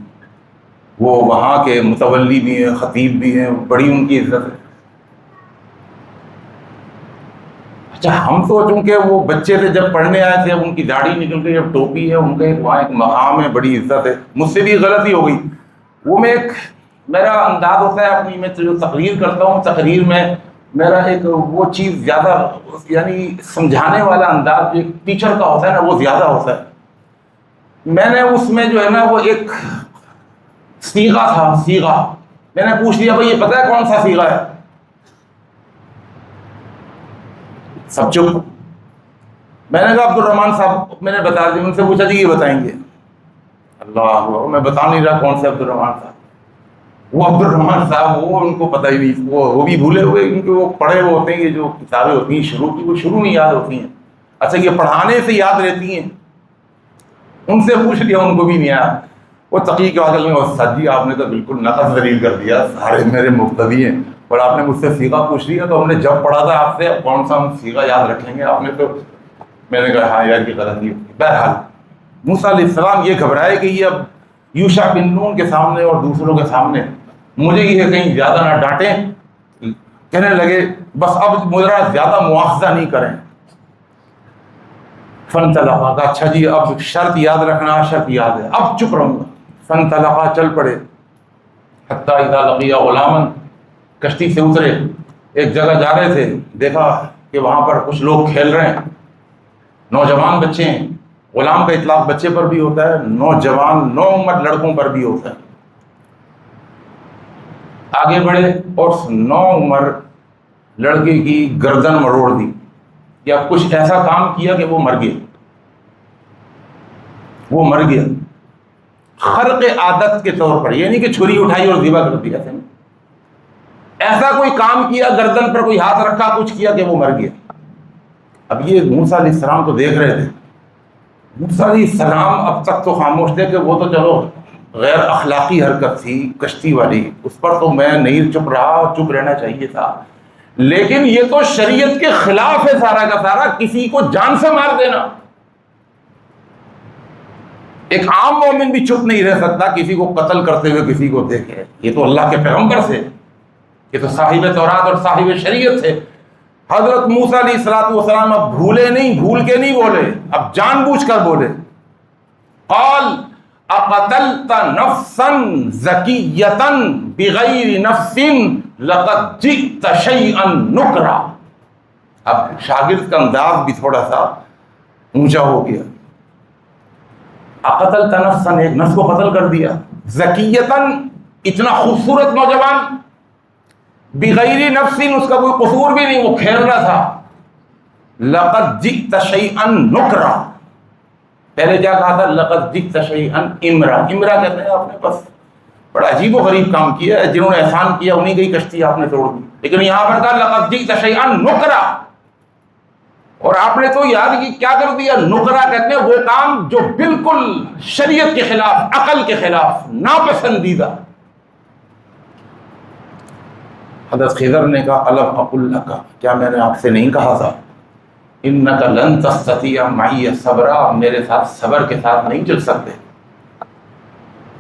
وہ وہاں کے متولی بھی ہیں، خطیب بھی ہیں، بڑی ان کی عزت ہے۔ اچھا ہم تو چونکہ وہ بچے تھے جب پڑھنے آئے تھے، اب ان کی داڑھی نکل گئی، اب ٹوپی ہے، ان کا ایک وہاں ایک مقام ہے، بڑی عزت ہے، مجھ سے بھی غلطی ہو گئی، وہ میں ایک میرا انداز ہوتا ہے اپنی، میں جو تقریر کرتا ہوں تقریر میں میرا ایک وہ چیز زیادہ، یعنی سمجھانے والا انداز جو ایک ٹیچر کا ہوتا ہے نا وہ زیادہ ہوتا ہے۔ میں نے اس میں جو ہے نا وہ ایک صیغہ تھا، صیغہ، میں نے پوچھ لیا بھائی یہ پتہ ہے کون سا صیغہ ہے؟ سب چپ۔ میں نے کہا عبد الرحمن صاحب، میں نے بتا دیا، ان سے پوچھا جی یہ بتائیں گے؟ اللہ، میں بتا نہیں رہا کون سے عبد الرحمن صاحب، وہ عبد الرحمن صاحب وہ ان کو پتہ ہی نہیں، وہ بھی بھولے ہوئے، کیونکہ وہ پڑھے ہوئے ہوتے ہیں، یہ جو کتابیں ہوتی ہیں شروع کی وہ شروع میں یاد ہوتی ہیں، اچھا یہ پڑھانے سے یاد رہتی ہیں، ان سے پوچھ لیا ان کو بھی نہیں آیا۔ وہ تقی کے بعد استاد جی آپ نے تو بالکل نقص دلیل کر دیا، سارے میرے مقتدی ہیں، اور آپ نے مجھ سے سیغہ پوچھ لیا تو ہم نے جب پڑھا تھا آپ سے کون سا ہم سیغہ یاد رکھیں گے، آپ نے تو میں نے کہا ہاں یار یہ غلطی ہوگی۔ بہرحال موسیٰ علیہ السلام یہ گھبرائے کہ یہ اب یوشع بن نون کے سامنے اور دوسروں کے سامنے مجھے یہ کہیں زیادہ نہ ڈانٹیں، کہنے لگے بس اب مجھے زیادہ مواخذہ نہیں کریں۔ فانطلقا، اچھا جی اب شرط یاد رکھنا، شرط یاد ہے، اب چپ رہوں گا۔ فانطلقا، چل پڑے، حتی اذا لقیا غلاما، کشتی سے اترے، ایک جگہ جا رہے تھے، دیکھا کہ وہاں پر کچھ لوگ کھیل رہے ہیں، نوجوان بچے ہیں۔ غلام کا اطلاق بچے پر بھی ہوتا ہے، نوجوان نو عمر لڑکوں پر بھی ہوتا ہے۔ آگے بڑھے اور نو عمر لڑکے کی گردن مروڑ دی، یا کچھ ایسا کام کیا کہ وہ مر گیا، وہ مر گیا خرق عادت کے طور پر، یعنی کہ چھری اٹھائی اور ذبح کر دیا، ایسا کوئی کام کیا، گردن پر کوئی ہاتھ رکھا، کچھ کیا کہ وہ مر گیا۔ اب یہ موسیٰ علیہ السلام تو دیکھ رہے تھے، موسیٰ علیہ السلام اب تک تو خاموش تھے کہ وہ تو چلو غیر اخلاقی حرکت تھی کشتی والی، اس پر تو میں نہیں چپ رہا، چپ رہنا چاہیے تھا، لیکن یہ تو شریعت کے خلاف ہے سارا کا سارا، کسی کو جان سے مار دینا۔ ایک عام مومن بھی چپ نہیں رہ سکتا کسی کو قتل کرتے ہوئے کسی کو دیکھے، یہ تو اللہ کے پیغمبر سے، یہ تو صاحب تورات اور صاحب شریعت سے۔ حضرت موسیٰ علیہ السلام اب بھولے نہیں، بھول کے نہیں بولے، اب جان بوجھ کر بولے۔ قال اقتلت نفسا زکیۃ بغیر نفس لقد جئت شیئا نکرا۔ اب شاگرد کا انداز بھی تھوڑا سا اونچا ہو گیا۔ اقتلت نفسا، ایک نفس کو قتل کر دیا، زکیۃ، اتنا خوبصورت نوجوان، بغیر نفس، اس کا کوئی قصور بھی نہیں، وہ کھیل رہا تھا۔ لقد جئت شیئا نکرا، پہلے کیا کہا تھا؟ لقد جئت شیئا امرا، امرا کہتے ہیں آپ نے بس بڑا عجیب و غریب کام کیا ہے، جنہوں نے احسان کیا انہیں کی کشتی آپ نے توڑ دی، لیکن یہاں پر کہا لقد جئت شیئا نکرا، اور آپ نے تو یاد کی کیا کر دیا؟ نکرا کہتے ہیں وہ کام جو بالکل شریعت کے خلاف، عقل کے خلاف، ناپسندیدہ۔ حضرت خضر نے کہا الم اقل لک، کیا میں نے آپ سے نہیں کہا تھا انک لن تستطیع معی صبرا، میرے ساتھ صبر کے ساتھ نہیں چل سکتے۔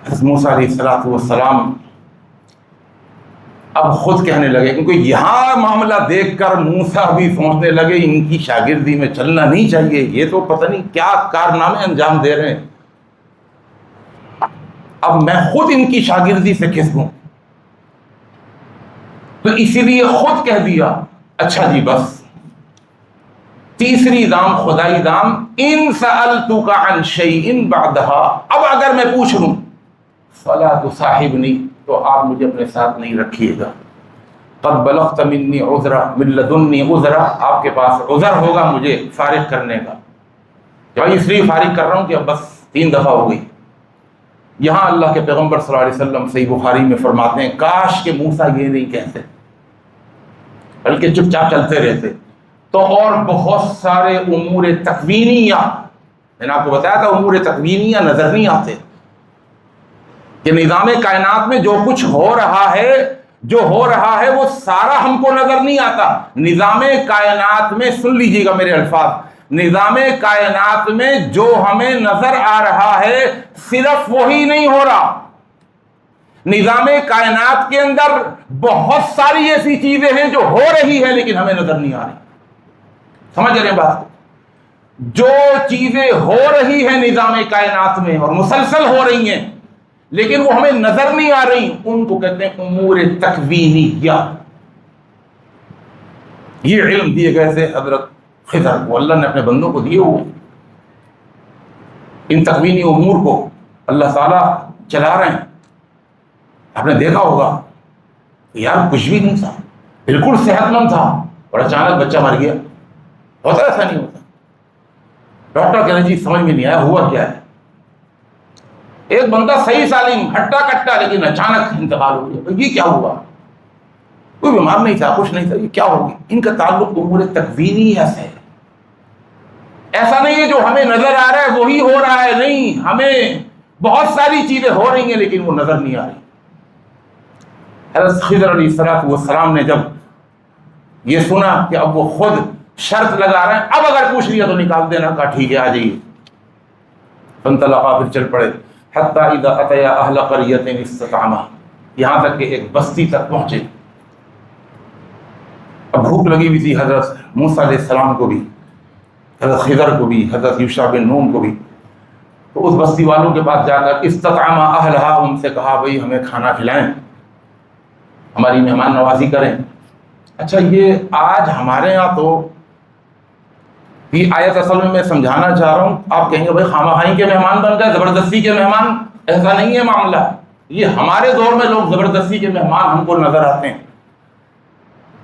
حضرت موسیٰ علیہ السلام اب خود کہنے لگے، کیونکہ یہاں معاملہ دیکھ کر موسیٰ بھی سوچنے لگے ان کی شاگردی میں چلنا نہیں چاہیے، یہ تو پتہ نہیں کیا کارنامے انجام دے رہے ہیں، اب میں خود ان کی شاگردی سے کس دوں، تو اسی لیے خود کہہ دیا اچھا جی بس تیسری دام خدائی دام، ان سألتک عن شیء بعدها، اب اگر میں پوچھ لوں فلا تصاحبنی، تو آپ مجھے اپنے ساتھ نہیں رکھیے گا، قد بلغت منی عذرا من لدنی عذرا، آپ کے پاس عذر ہوگا مجھے فارغ کرنے کا، کہ اس لیے فارغ کر رہا ہوں کہ اب بس 3 دفعہ ہو گئی۔ یہاں اللہ کے پیغمبر صلی اللہ علیہ وسلم صحیح بخاری میں فرماتے ہیں کاش کہ موسیٰ یہ نہیں کہتے بلکہ چپ چاپ چلتے رہتے، تو اور بہت سارے امور تکوینیہ، میں نے آپ کو بتایا تھا امور تکوینیہ نظر نہیں آتے، کہ نظام کائنات میں جو کچھ ہو رہا ہے وہ سارا ہم کو نظر نہیں آتا۔ نظام کائنات میں، سن لیجیے گا میرے الفاظ، نظام کائنات میں جو ہمیں نظر آ رہا ہے صرف وہی نہیں ہو رہا، نظام کائنات کے اندر بہت ساری ایسی چیزیں ہیں جو ہو رہی ہے لیکن ہمیں نظر نہیں آ رہی۔ سمجھ رہے ہیں بات؟ جو چیزیں ہو رہی ہیں نظام کائنات میں اور مسلسل ہو رہی ہیں لیکن وہ ہمیں نظر نہیں آ رہی، ان کو کہتے ہیں امور تکوینیہ۔ یہ علم دیے گئے تھے حضرت خضر کو، اللہ نے اپنے بندوں کو دیے ہوئے، ان تکوینی امور کو اللہ تعالیٰ چلا رہے ہیں۔ آپ نے دیکھا ہوگا یار کچھ بھی نہیں تھا، بالکل صحت مند تھا اور اچانک بچہ مر گیا، ہوتا ایسا نہیں ہوتا؟ ڈاکٹر کہنا جی سمجھ میں نہیں آیا ہوا کیا ہے، ایک بندہ صحیح سالم ہٹا کٹا لیکن اچانک انتقال ہو گیا، یہ کیا ہوا؟ کوئی بیمار نہیں تھا، کچھ نہیں تھا، یہ کیا ہو گیا؟ ان کا تعلق امور تکوینیہ سے ہے، ایسا نہیں ہے جو ہمیں نظر آ رہا ہے وہی ہو رہا ہے، نہیں، ہمیں بہت ساری چیزیں ہو رہی ہیں لیکن وہ نظر نہیں آ رہی۔ حضرت خضر علیہ السلام نے جب یہ سنا کہ اب وہ خود شرط لگا رہے ہیں، اب اگر پوچھ لیا تو نکال دینا، کہا ٹھیک ہے آ جائیے۔ فانطلقا، پھر چل پڑے، حتی اذا اتیا اہل قریۃ استطعما، یہاں تک کہ ایک بستی تک پہنچے۔ اب بھوک لگی ہوئی تھی حضرت موسیٰ علیہ السلام کو بھی، حضرت خضر کو بھی، حضرت یوشع بن نون کو بھی۔ تو اس بستی والوں کے پاس جا کر استطعما اہلہا، ان سے کہا بھئی ہمیں کھانا کھلائیں، ہماری مہمان نوازی کریں۔ اچھا یہ آج ہمارے ہاں تو یہ آیت اصل میں سمجھانا چاہ رہا ہوں، آپ کہیں گے بھائی خواہ کے مہمان بن گئے، زبردستی کے مہمان، ایسا نہیں ہے معاملہ۔ یہ ہمارے دور میں لوگ زبردستی کے مہمان ہم کو نظر آتے ہیں۔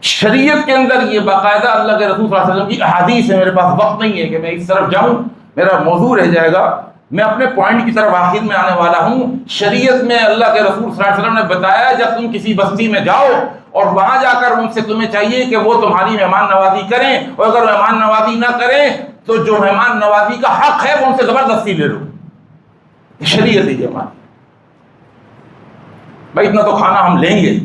شریعت کے اندر یہ باقاعدہ اللہ کے رسول صلی اللہ علیہ وسلم کی احادیث ہے، میرے پاس وقت نہیں ہے کہ میں اس طرف جاؤں، میرا موضوع رہ جائے گا۔ میں اپنے پوائنٹ کی طرف آخر میں آنے والا ہوں۔ شریعت میں اللہ کے رسول صلی اللہ علیہ وسلم نے بتایا جب تم کسی بستی میں جاؤ اور وہاں جا کر ان سے تمہیں چاہیے کہ وہ تمہاری مہمان نوازی کریں، اور اگر مہمان نوازی نہ کریں تو جو مہمان نوازی کا حق ہے وہ ان سے زبردستی لے لو۔ شریعت ہی جماعت بھائی اتنا تو کھانا ہم لیں گے،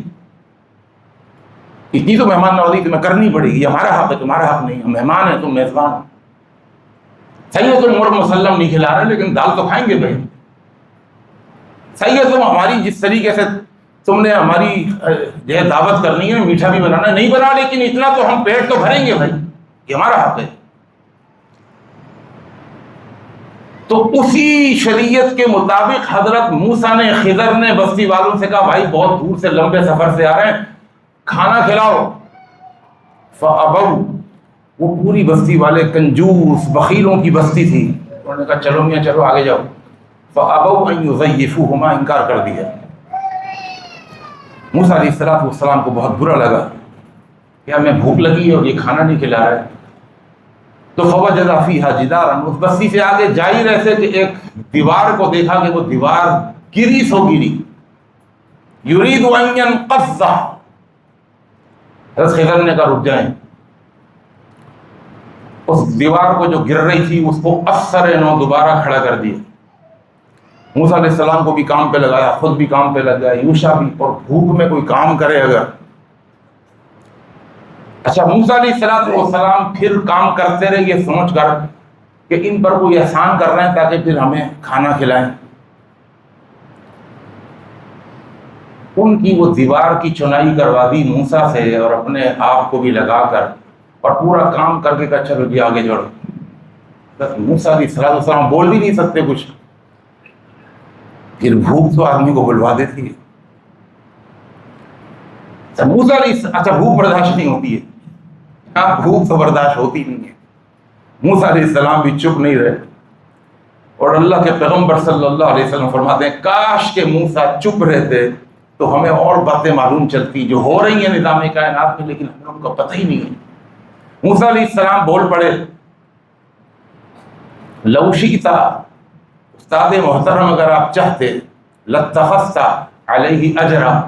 اتنی تو مہمان نوازی تمہیں کرنی پڑے گی، ہمارا حق ہے تمہارا حق نہیں، ہم مہمان ہیں تم میزبان ہو۔ صحیح ہے تم مرغ مسلم نہیں کھلا رہے لیکن دال تو کھائیں گے بھائی۔ صحیح ہے تم ہماری جس طریقے سے تم نے ہماری جو ہے دعوت کرنی ہے، میٹھا بھی بنانا نہیں بنا، لیکن اتنا تو ہم پیٹ تو بھریں گے بھائی، یہ ہمارا حق ہے۔ تو اسی شریعت کے مطابق حضرت موسیٰ نے، خضر نے بستی والوں سے کہا بھائی بہت دور سے لمبے سفر سے آ رہے ہیں، کھانا کھلاؤ۔ فَأَبَوْا، وہ پوری بستی والے کنجوس بخیلوں کی بستی تھی، انہوں نے کہا چلو میاں چلو آگے جاؤ۔ فَأَبَوْا أَن يُضَيِّفُوهُمَا، انکار کر دیا۔ موسیٰ علیہ السلام کو بہت برا لگا کہ ہمیں بھوک لگی ہے اور یہ کھانا نہیں کھلا رہا ہے۔ تو فوجد فیہا جدارا، اس بستی سے آگے جا ہی رہے تھے کہ ایک دیوار کو دیکھا کہ وہ دیوار گری سو گری، یرید ان ینقض، حضرت خضر نے کہا رک جائیں، اس دیوار کو جو گر رہی تھی اس کو اثر نو دوبارہ کھڑا کر دیا۔ موسیٰ علیہ السلام کو بھی کام پہ لگایا، خود بھی کام پہ لگ گیا، یوشع بھی، اور بھوک میں کوئی کام کرے اگر۔ اچھا موسیٰ علیہ السلام پھر کام کرتے رہے یہ سوچ کر کہ ان پر کوئی احسان کر رہے ہیں تاکہ پھر ہمیں کھانا کھلائیں۔ ان کی وہ دیوار کی چنائی کروا دی موسیٰ سے اور اپنے آپ کو بھی لگا کر، اور پورا کام کر کے کہا چلو جی آگے جڑو۔ موسیٰ علیہ السلام بول بھی نہیں سکتے کچھ، پھر بھوک تو آدمی کو بلوا دیتی ہے۔ اچھا بھوک برداشت نہیں ہوتی ہے، ہاں بھوک تو برداشت ہوتی نہیں ہے۔ موسیٰ علیہ السلام بھی چپ نہیں رہے، اور اللہ کے پیغمبر صلی اللہ علیہ وسلم فرماتے ہیں کاش کہ موسیٰ چپ رہتے تو ہمیں اور باتیں معلوم چلتی جو ہو رہی ہیں نظام کائنات میں، لیکن ہمیں ان کا پتہ ہی نہیں ہے۔ موسیٰ علیہ السلام بول پڑے لو شئت، استاد محترم اگر آپ چاہتے، لاتخذت علیہ اجرا،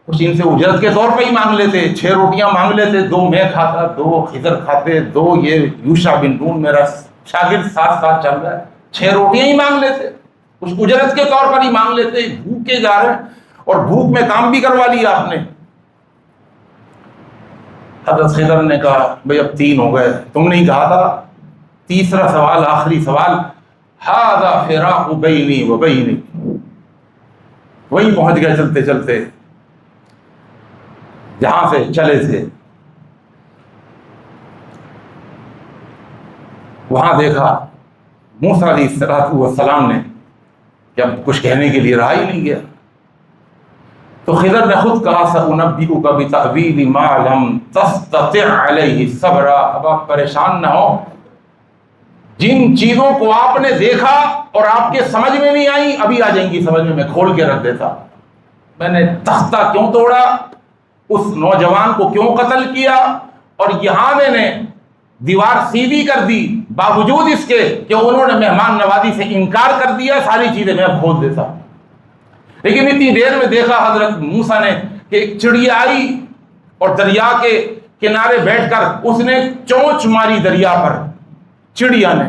کچھ ان سے اجرت کے طور پہ ہی مانگ لیتے، 6 روٹیاں مانگ لیتے، 2 میں کھاتا، 2 خضر کھاتے، 2 یہ یوشع بن نون میرا شاگرد ساتھ ساتھ چل رہا ہے، 6 روٹیاں ہی مانگ لیتے، کچھ اجرت کے طور پر ہی مانگ لیتے، بھوکے جا رہے ہیں اور بھوک میں کام بھی کروا لیا آپ نے۔ حضرت خضر نے کہا بھئی اب 3 ہو گئے، تم نے ہی کہا تھا، تیسرا سوال، آخری سوال، ھذا فراق بینی و بینک، وہیں پہنچ گئے چلتے چلتے جہاں سے چلے تھے۔ وہاں دیکھا موسیٰ علیہ السلام نے کہ اب کچھ کہنے کے لیے رہا ہی نہیں گیا، تو خضر نے خود کہا سأنبئک بتأویل ما لم تستطع علیہ صبرا، اب آپ پریشان نہ ہو، جن چیزوں کو آپ نے دیکھا اور آپ کے سمجھ میں نہیں آئی ابھی آ جائیں گی سمجھ میں کھول کے رکھ دیتا۔ میں نے تختہ کیوں توڑا، اس نوجوان کو کیوں قتل کیا، اور یہاں میں نے دیوار سیدھی کر دی باوجود اس کے کہ انہوں نے مہمان نوازی سے انکار کر دیا، ساری چیزیں میں کھول دیتا۔ لیکن اتنی دیر میں دیکھا حضرت موسیٰ نے کہ ایک چڑیا آئی اور دریا کے کنارے بیٹھ کر اس نے چونچ ماری دریا پر، چڑیا نے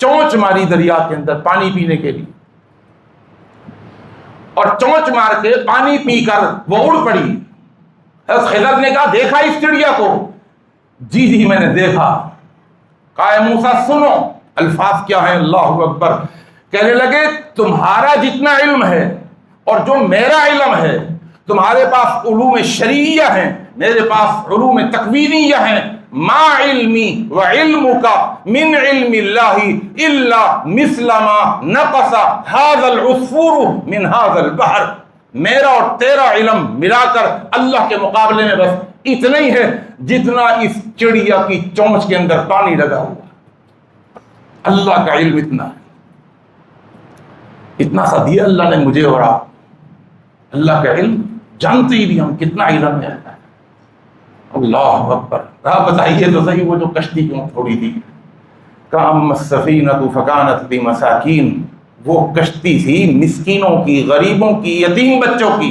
چونچ ماری دریا کے اندر پانی پینے کے لیے۔ اور چونچ مار کے پانی پی کر وہ اڑ پڑی۔ حضرت خضر نے کہا دیکھا اس چڑیا کو؟ جی جی میں نے دیکھا۔ کہا اے موسیٰ سنو، الفاظ کیا ہیں، اللہ اکبر۔ کہنے لگے تمہارا جتنا علم ہے اور جو میرا علم ہے، تمہارے پاس علوم شرعیہ ہیں، میرے پاس علوم تکوینیہ ہیں، ما علمی و علمک من علم اللہ الا مثل ما نقص هذا العصفور من هذا البحر۔ میرا اور تیرا علم ملا کر اللہ کے مقابلے میں بس اتنا ہی ہے جتنا اس چڑیا کی چونچ کے اندر پانی لگا ہوا۔ اللہ کا علم اتنا سا دیا اللہ نے مجھے اور آپ۔ اللہ کا علم جانتے ہی بھی ہم کتنا علم ہے۔ اللہ اکبر۔ آپ بتائیے تو صحیح، وہ جو کشتی کیوں تھوڑی تھی، کام السفینۃ فکانت لمساکین، وہ کشتی تھی مسکینوں کی، غریبوں کی، یتیم بچوں کی۔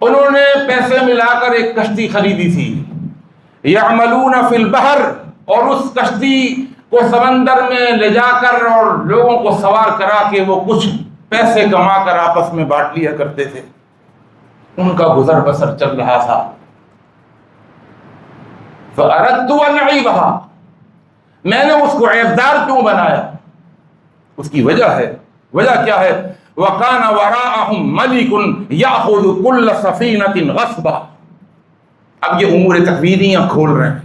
انہوں نے پیسے ملا کر ایک کشتی خریدی تھی، یعملون فی البحر، اور اس کشتی کو سمندر میں لے جا کر اور لوگوں کو سوار کرا کے وہ کچھ پیسے کما کر آپس میں بانٹ لیا کرتے تھے۔ ان کا گزر بسر چل رہا تھا۔ فَأَرَدْتُ أَنْ أَعِيبَهَا، میں نے اس کو عیبدار کیوں بنایا؟ اس کی وجہ ہے، وجہ کیا ہے؟ وَكَانَ وَرَاءَهُمْ مَلِكٌ يَأْخُذُ كُلَّ سَفِينَةٍ غَصْبًا۔ اب یہ امور تکوینیاں کھول رہے ہیں۔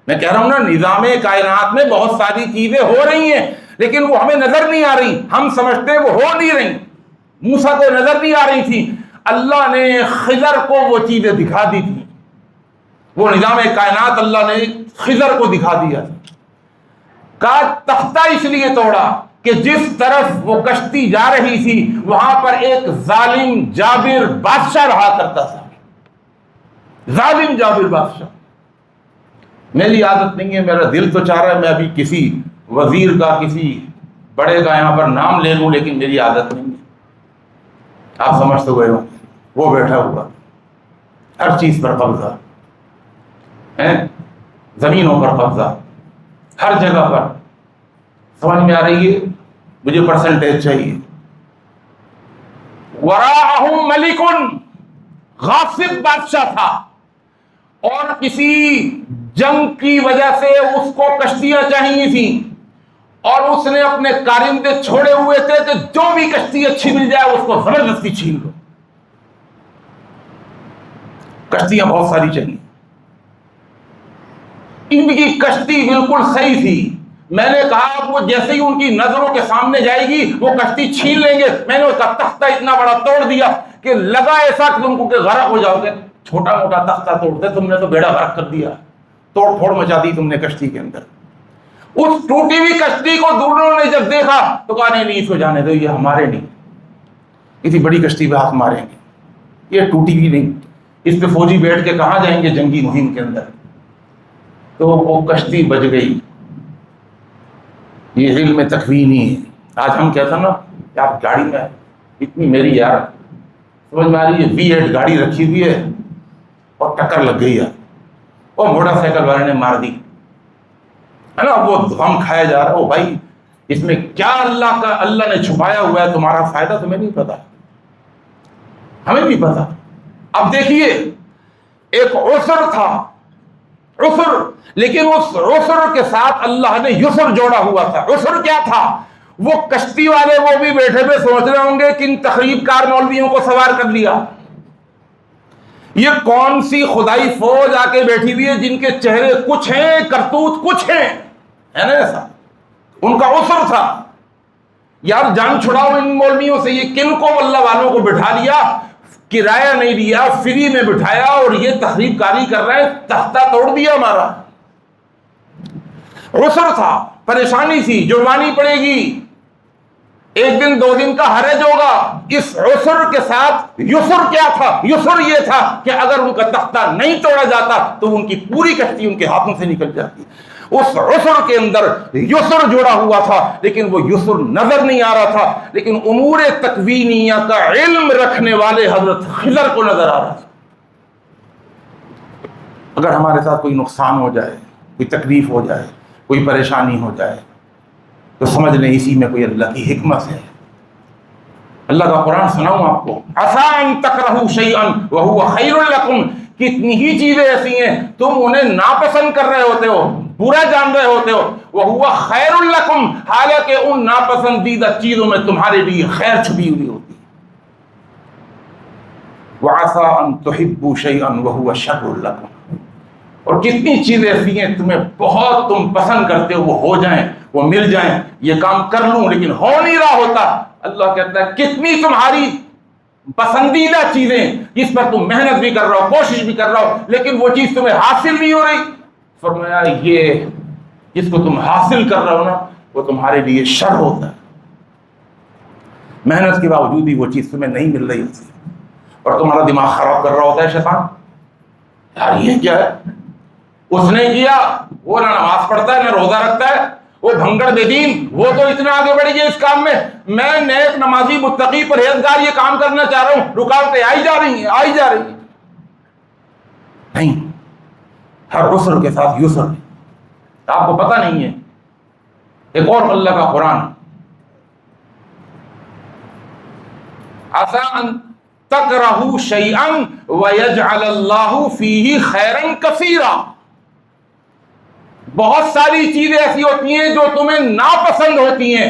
میں کہہ رہا ہوں نا، نظام کائنات میں بہت ساری چیزیں ہو رہی ہیں لیکن وہ ہمیں نظر نہیں آ رہی، ہم سمجھتے وہ ہو نہیں رہی۔ موسیٰ کو نظر نہیں آ رہی تھی، اللہ نے خضر کو وہ چیزیں دکھا دی تھی۔ وہ نظام کائنات اللہ نے خضر کو دکھا دیا۔ کا تختہ اس لیے توڑا کہ جس طرف وہ کشتی جا رہی تھی وہاں پر ایک ظالم جابر بادشاہ رہا کرتا تھا۔ ظالم جابر بادشاہ۔ میری عادت نہیں ہے، میرا دل تو چاہ رہا ہے میں ابھی کسی وزیر کا، کسی بڑے کا یہاں پر نام لے لوں، لیکن میری عادت نہیں ہے۔ آپ سمجھ تو گئے ہو، وہ بیٹھا ہوا، ہر چیز پر قبضہ ہے، زمینوں پر قبضہ، ہر جگہ پر۔ سمجھ میں آ رہی ہے؟ مجھے پرسنٹیج چاہیے۔ وراءہم ملکن، غاصب بادشاہ تھا، اور کسی جنگ کی وجہ سے اس کو کشتیاں چاہیے تھیں، اور اس نے اپنے کارندے چھوڑے ہوئے تھے کہ جو بھی کشتی اچھی مل جائے اس کو زبردستی چھین لو۔ کشتیاں بہت ساری چاہیے، ان کی کشتی بالکل صحیح تھی۔ میں نے کہا وہ جیسے ہی ان کی نظروں کے سامنے جائے گی وہ کشتی چھین لیں گے۔ میں نے اس کا تختہ اتنا بڑا توڑ دیا کہ لگا ایسا کہ تم کو کہ غرق ہو جاؤ گے۔ چھوٹا موٹا تختہ توڑتے، تم نے تو بیڑا غرق کر دیا، توڑ پھوڑ مچا دی تم نے کشتی کے اندر۔ اس ٹوٹی ہوئی کشتی کو دوسروں نے جب دیکھا تو کہا نہیں اس کو جانے دو، یہ ہمارے نہیں، کسی بڑی کشتی پہ ہاتھ ماریں گے، یہ ٹوٹی ہوئی نہیں، اس پہ فوجی بیٹھ کے کہاں جائیں گے جنگی مہم کے اندر۔ تو وہ کشتی بچ گئی۔ یہ علم تکوینی ہے۔ آج ہم کہتے ہیں نا کہ آپ گاڑی میں اتنی، میری یار سمجھ میں آ رہی ہے، V8 گاڑی رکھی ہوئی ہے اور ٹکر لگ گئی ہے اور موٹر سائیکل والے نے مار دی ہے نا، وہ غم کھایا جا رہا ہے۔ بھائی اس میں کیا اللہ نے چھپایا ہوا ہے، تمہارا فائدہ تمہیں نہیں پتا، ہمیں نہیں پتا۔ اب دیکھیے ایک عسر تھا، عسر، لیکن اس عسر کے ساتھ اللہ نے یسر جوڑا ہوا تھا۔ عسر کیا تھا؟ وہ کشتی والے وہ بھی بیٹھے ہوئے سوچ رہے ہوں گے کہ ان تخریب کار مولویوں کو سوار کر لیا، یہ کون سی خدائی فوج آ کے بیٹھی ہوئی ہے جن کے چہرے کچھ ہیں، کرتوت کچھ ہیں، ہے نا ایسا؟ ان کا عسر تھا، یار جان چھڑاؤ ان مولویوں سے، یہ کن کو اللہ والوں کو بٹھا لیا، کرایہ نہیں دیا، فری میں بٹھایا اور یہ تخریب کاری کر رہے ہیں، تختہ توڑ دیا ہمارا۔ عسر تھا، پریشانی تھی، جرمانی پڑے گی، ایک دن دو دن کا حرج ہوگا۔ اس عسر کے ساتھ یسر کیا تھا؟ یسر یہ تھا کہ اگر ان کا تختہ نہیں توڑا جاتا تو ان کی پوری کشتی ان کے ہاتھوں سے نکل جاتی۔ اس عسر کے اندر یسر جڑا ہوا تھا، لیکن وہ یسر نظر نہیں آ رہا تھا، لیکن امور تکوینیہ کا علم رکھنے والے حضرت خضر کو نظر آ رہا تھا۔ اگر ہمارے ساتھ کوئی نقصان ہو جائے، کوئی تکلیف ہو جائے، کوئی پریشانی ہو جائے تو سمجھ لیں اسی میں کوئی اللہ کی حکمت ہے۔ اللہ کا قرآن سناؤں آپ کو، عسیٰ ان تکرہوا شیئا وہو خیر لکم، کتنی ہی چیزیں ایسی ہیں تم انہیں ناپسند کر رہے ہوتے ہو، برا جان رہے ہوتے ہو، وہو خیر لکم، حالانکہ ان ناپسندیدہ چیزوں میں تمہارے لیے خیر چھپی ہوئی ہوتی ہے، وعسیٰ ان تحبوا شیئا وہو شر لکم، اور کتنی چیزیں ایسی ہیں تمہیں بہت تم پسند کرتے ہو، وہ ہو جائیں، وہ مل جائیں، یہ کام کر لوں لیکن ہو نہیں رہا ہوتا، اللہ کہتا ہے کتنی تمہاری پسندیدہ چیزیں جس پر تم محنت بھی کر رہا ہو، کوشش بھی کر رہا ہو، لیکن وہ چیز تمہیں حاصل نہیں ہو رہی، فرمایا یہ جس کو تم حاصل کر رہے ہو نا وہ تمہارے لیے شر ہوتا ہے، محنت کے باوجود بھی وہ چیز تمہیں نہیں مل رہی ہوتی اور تمہارا دماغ خراب کر رہا ہوتا ہے شیطان، یار یہ کیا ہے، اس نے کیا، وہ نہ نماز پڑھتا ہے نہ روزہ رکھتا ہے، وہ بھنگڑ بے دین، وہ تو اتنا آگے بڑھ گیا اس کام میں نیک نمازی متقی پرہیزگار یہ کام کرنا چاہ رہا ہوں، رکاوٹیں آئی جا رہی ہیں، نہیں، ہر عسر کے ساتھ یسر ہے، آپ کو پتہ نہیں ہے، ایک اور اللہ کا قرآن، عسیٰ ان تکرہوا شیئا ویجعل اللہ فیہ خیرا کثیرا، بہت ساری چیزیں ایسی ہوتی ہیں جو تمہیں ناپسند ہوتی ہیں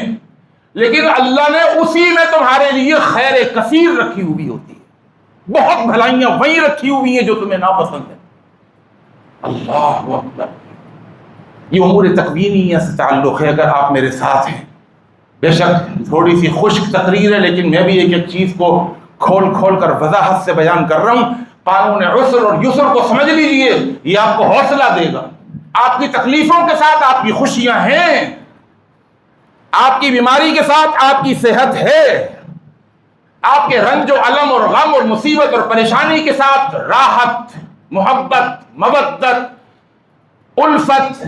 لیکن اللہ نے اسی میں تمہارے لیے خیر کثیر رکھی ہوئی ہوتی ہے، بہت بھلائیاں وہیں رکھی ہوئی ہیں جو تمہیں ناپسند ہیں، اللہ اکبر، یہ امور تکوینیہ سے تعلق ہے، اگر آپ میرے ساتھ ہیں، بے شک تھوڑی سی خشک تقریر ہے لیکن میں بھی ایک ایک چیز کو کھول کھول کر وضاحت سے بیان کر رہا ہوں، قانون عسر اور یسر کو سمجھ لیجئے، یہ آپ کو حوصلہ دے گا، آپ کی تکلیفوں کے ساتھ آپ کی خوشیاں ہیں، آپ کی بیماری کے ساتھ آپ کی صحت ہے، آپ کے رنج و الم اور غم اور مصیبت اور پریشانی کے ساتھ راحت، محبت، مودت، الفت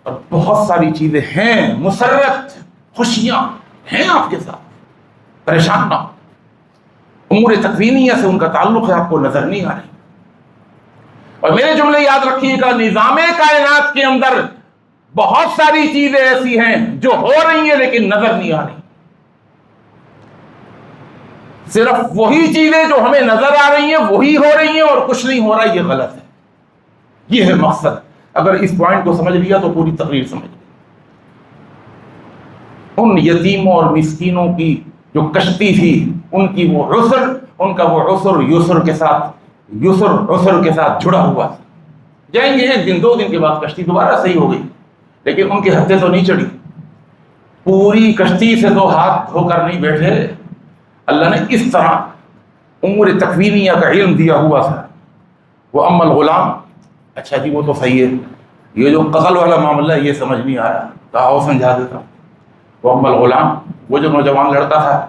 اور بہت ساری چیزیں ہیں، مسرت، خوشیاں ہیں آپ کے ساتھ، پریشان نہ ہو، امور تکوینیہ سے ان کا تعلق ہے، آپ کو نظر نہیں آ رہی، اور میرے جملے یاد رکھیے گا، نظام کائنات کے اندر بہت ساری چیزیں ایسی ہیں جو ہو رہی ہیں لیکن نظر نہیں آ رہی، صرف وہی چیزیں جو ہمیں نظر آ رہی ہیں وہی ہو رہی ہیں اور کچھ نہیں ہو رہا، یہ غلط ہے، یہ ہے مقصد، اگر اس پوائنٹ کو سمجھ لیا تو پوری تقریر سمجھ لیا، ان یتیموں اور مسکینوں کی جو کشتی تھی ان کی وہ عسر، ان کا وہ عسر یسر کے ساتھ، یسر عسر کے ساتھ جڑا ہوا تھا، جائیں گے ایک دن دو دن کے بعد کشتی دوبارہ صحیح ہو گئی لیکن ان کی حدیں تو نہیں چڑھی، پوری کشتی سے تو ہاتھ دھو کر نہیں بیٹھے، اللہ نے اس طرح امور تکوینیہ کا علم دیا ہوا تھا، وہ اما الغلام، اچھا جی وہ تو صحیح ہے، یہ جو قتل والا معاملہ ہے یہ سمجھ نہیں آیا، کہا وہ سمجھا دیتا، وہ اما الغلام، وہ جو نوجوان لڑکا تھا،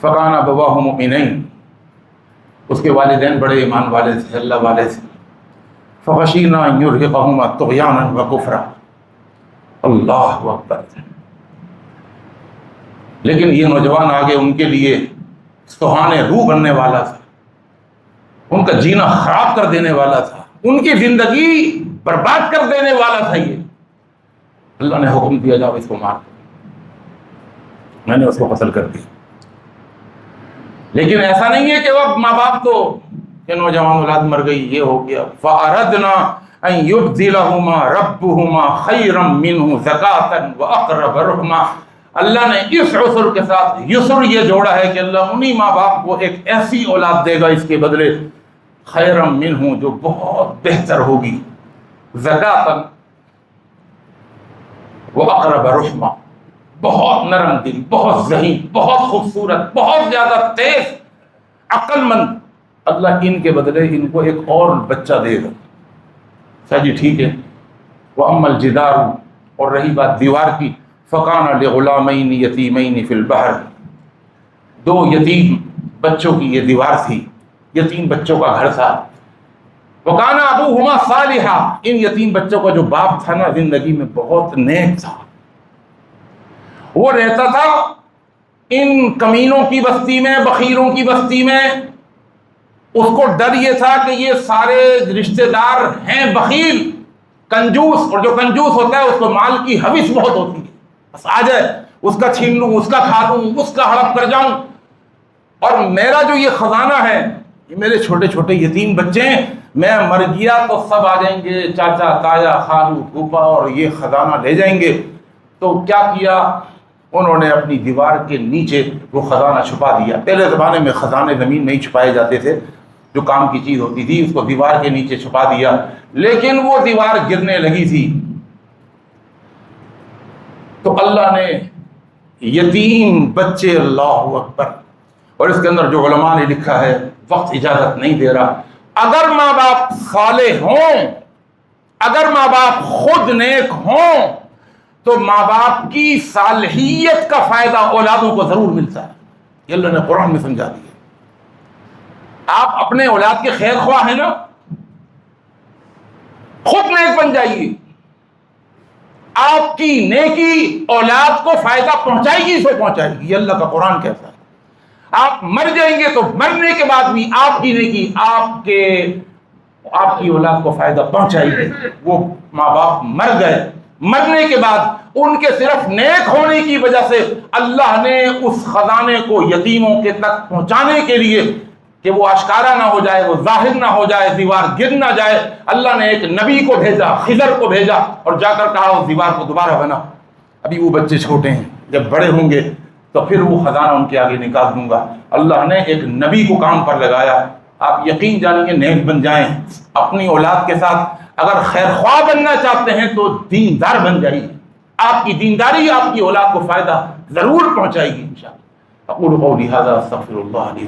فکان ابواہ مؤمنین، اس کے والدین بڑے ایمان والے تھے، اللہ والے تھے، فخشینا ان یرہقہما طغیانا وکفرا، اللہ اکبر، لیکن یہ نوجوان آگے ان کے لیے سہانے روح بننے والا تھا، ان کا جینا خراب کر دینے والا تھا، ان کی زندگی برباد کر دینے والا تھا، یہ اللہ نے حکم دیا جاؤ اس کو مار دو، میں نے اس کو قتل کر دیا، لیکن ایسا نہیں ہے کہ وہ ماں باپ تو کہ نوجوان اولاد مر گئی یہ ہو گیا، فَأَرَدْنَا أَن يُبْدِلَهُمَا رَبُّهُمَا خَيْرًا مِّنْهُ زَكَاةً وَأَقْرَبَ رُحْمًا، اللہ نے اس عسر کے ساتھ یسر یہ جوڑا ہے کہ اللہ انہی ماں باپ کو ایک ایسی اولاد دے گا اس کے بدلے، خیرم منہ، جو بہت بہتر ہوگی، زکاۃً وَأَقْرَبَ رُحْمًا، بہت نرم دل، بہت ذہین، بہت خوبصورت، بہت زیادہ تیز، عقل مند، اللہ ان کے بدلے ان کو ایک اور بچہ دے گا، اچھا جی ٹھیک ہے، وَأَمَّا الْجِدَارُ، اور رہی بات دیوار کی، فَقَانَ لِغُلَامَيْنِ يَتِيمَيْنِ فِي الْبَحْرِ، دو یتیم بچوں کی یہ دیوار تھی، یتیم بچوں کا گھر تھا، وَقَانَ أَبُوهُمَا صَالِحًا، ان یتیم بچوں کا جو باپ تھا نا زندگی میں بہت نیک تھا، وہ رہتا تھا ان کمینوں کی بستی میں، بخیلوں کی بستی میں، اس کو ڈر یہ تھا کہ یہ سارے رشتہ دار ہیں بخیل، کنجوس، اور جو کنجوس ہوتا ہے اس کو مال کی ہوس بہت ہوتی ہے، بس آ جائے اس کا چھین لوں، اس کا کھا لوں، اس کا ہڑپ کر جاؤں، اور میرا جو یہ خزانہ ہے، یہ میرے چھوٹے چھوٹے یتیم بچے ہیں، میں مر گیا تو سب آ جائیں گے، چاچا تایا خالو پھوپھا، اور یہ خزانہ لے جائیں گے۔ تو کیا کیا انہوں نے؟ اپنی دیوار کے نیچے وہ خزانہ چھپا دیا۔ پہلے زمانے میں خزانے زمین میں ہی چھپائے جاتے تھے، جو کام کی چیز ہوتی تھی اس کو دیوار کے نیچے چھپا دیا، لیکن وہ دیوار گرنے لگی تھی تو اللہ نے یتیم بچے، اللہ اکبر، اور اس کے اندر جو علماء نے لکھا ہے، وقت اجازت نہیں دے رہا، اگر ماں باپ صالح ہوں، اگر ماں باپ خود نیک ہوں، تو ماں باپ کی صالحیت کا فائدہ اولادوں کو ضرور ملتا ہے۔ یہ اللہ نے قرآن میں سمجھا دیا۔ آپ اپنے اولاد کے خیر خواہ ہیں نا، خود نیک بن جائیے، آپ کی نیکی اولاد کو فائدہ پہنچائے گی، اسے پہنچائے گی، یہ اللہ کا قرآن کہتا ہے۔ آپ مر جائیں گے تو مرنے کے بعد بھی آپ کی نیکی آپ کی اولاد کو فائدہ پہنچائے گی۔ وہ ماں باپ مر گئے، مرنے کے بعد ان کے صرف نیک ہونے کی وجہ سے اللہ نے اس خزانے کو یتیموں کے تک پہنچانے کے لیے کہ وہ آشکارا نہ ہو جائے، وہ ظاہر نہ ہو جائے، دیوار گر نہ جائے، اللہ نے ایک نبی کو بھیجا، خضر کو بھیجا، اور جا کر کہا اس دیوار کو دوبارہ بنا۔ ابھی وہ بچے چھوٹے ہیں، جب بڑے ہوں گے تو پھر وہ خزانہ ان کے آگے نکال دوں گا۔ اللہ نے ایک نبی کو کام پر لگایا۔ آپ یقین جانیے، نیک بن جائیں اپنی اولاد کے ساتھ۔ اگر خیر خواہ بننا چاہتے ہیں تو دیندار بن جائیے، آپ کی دینداری آپ کی اولاد کو فائدہ ضرور پہنچائے گی انشاءاللہ۔ اقول قولی ھذا استغفر اللہ علی۔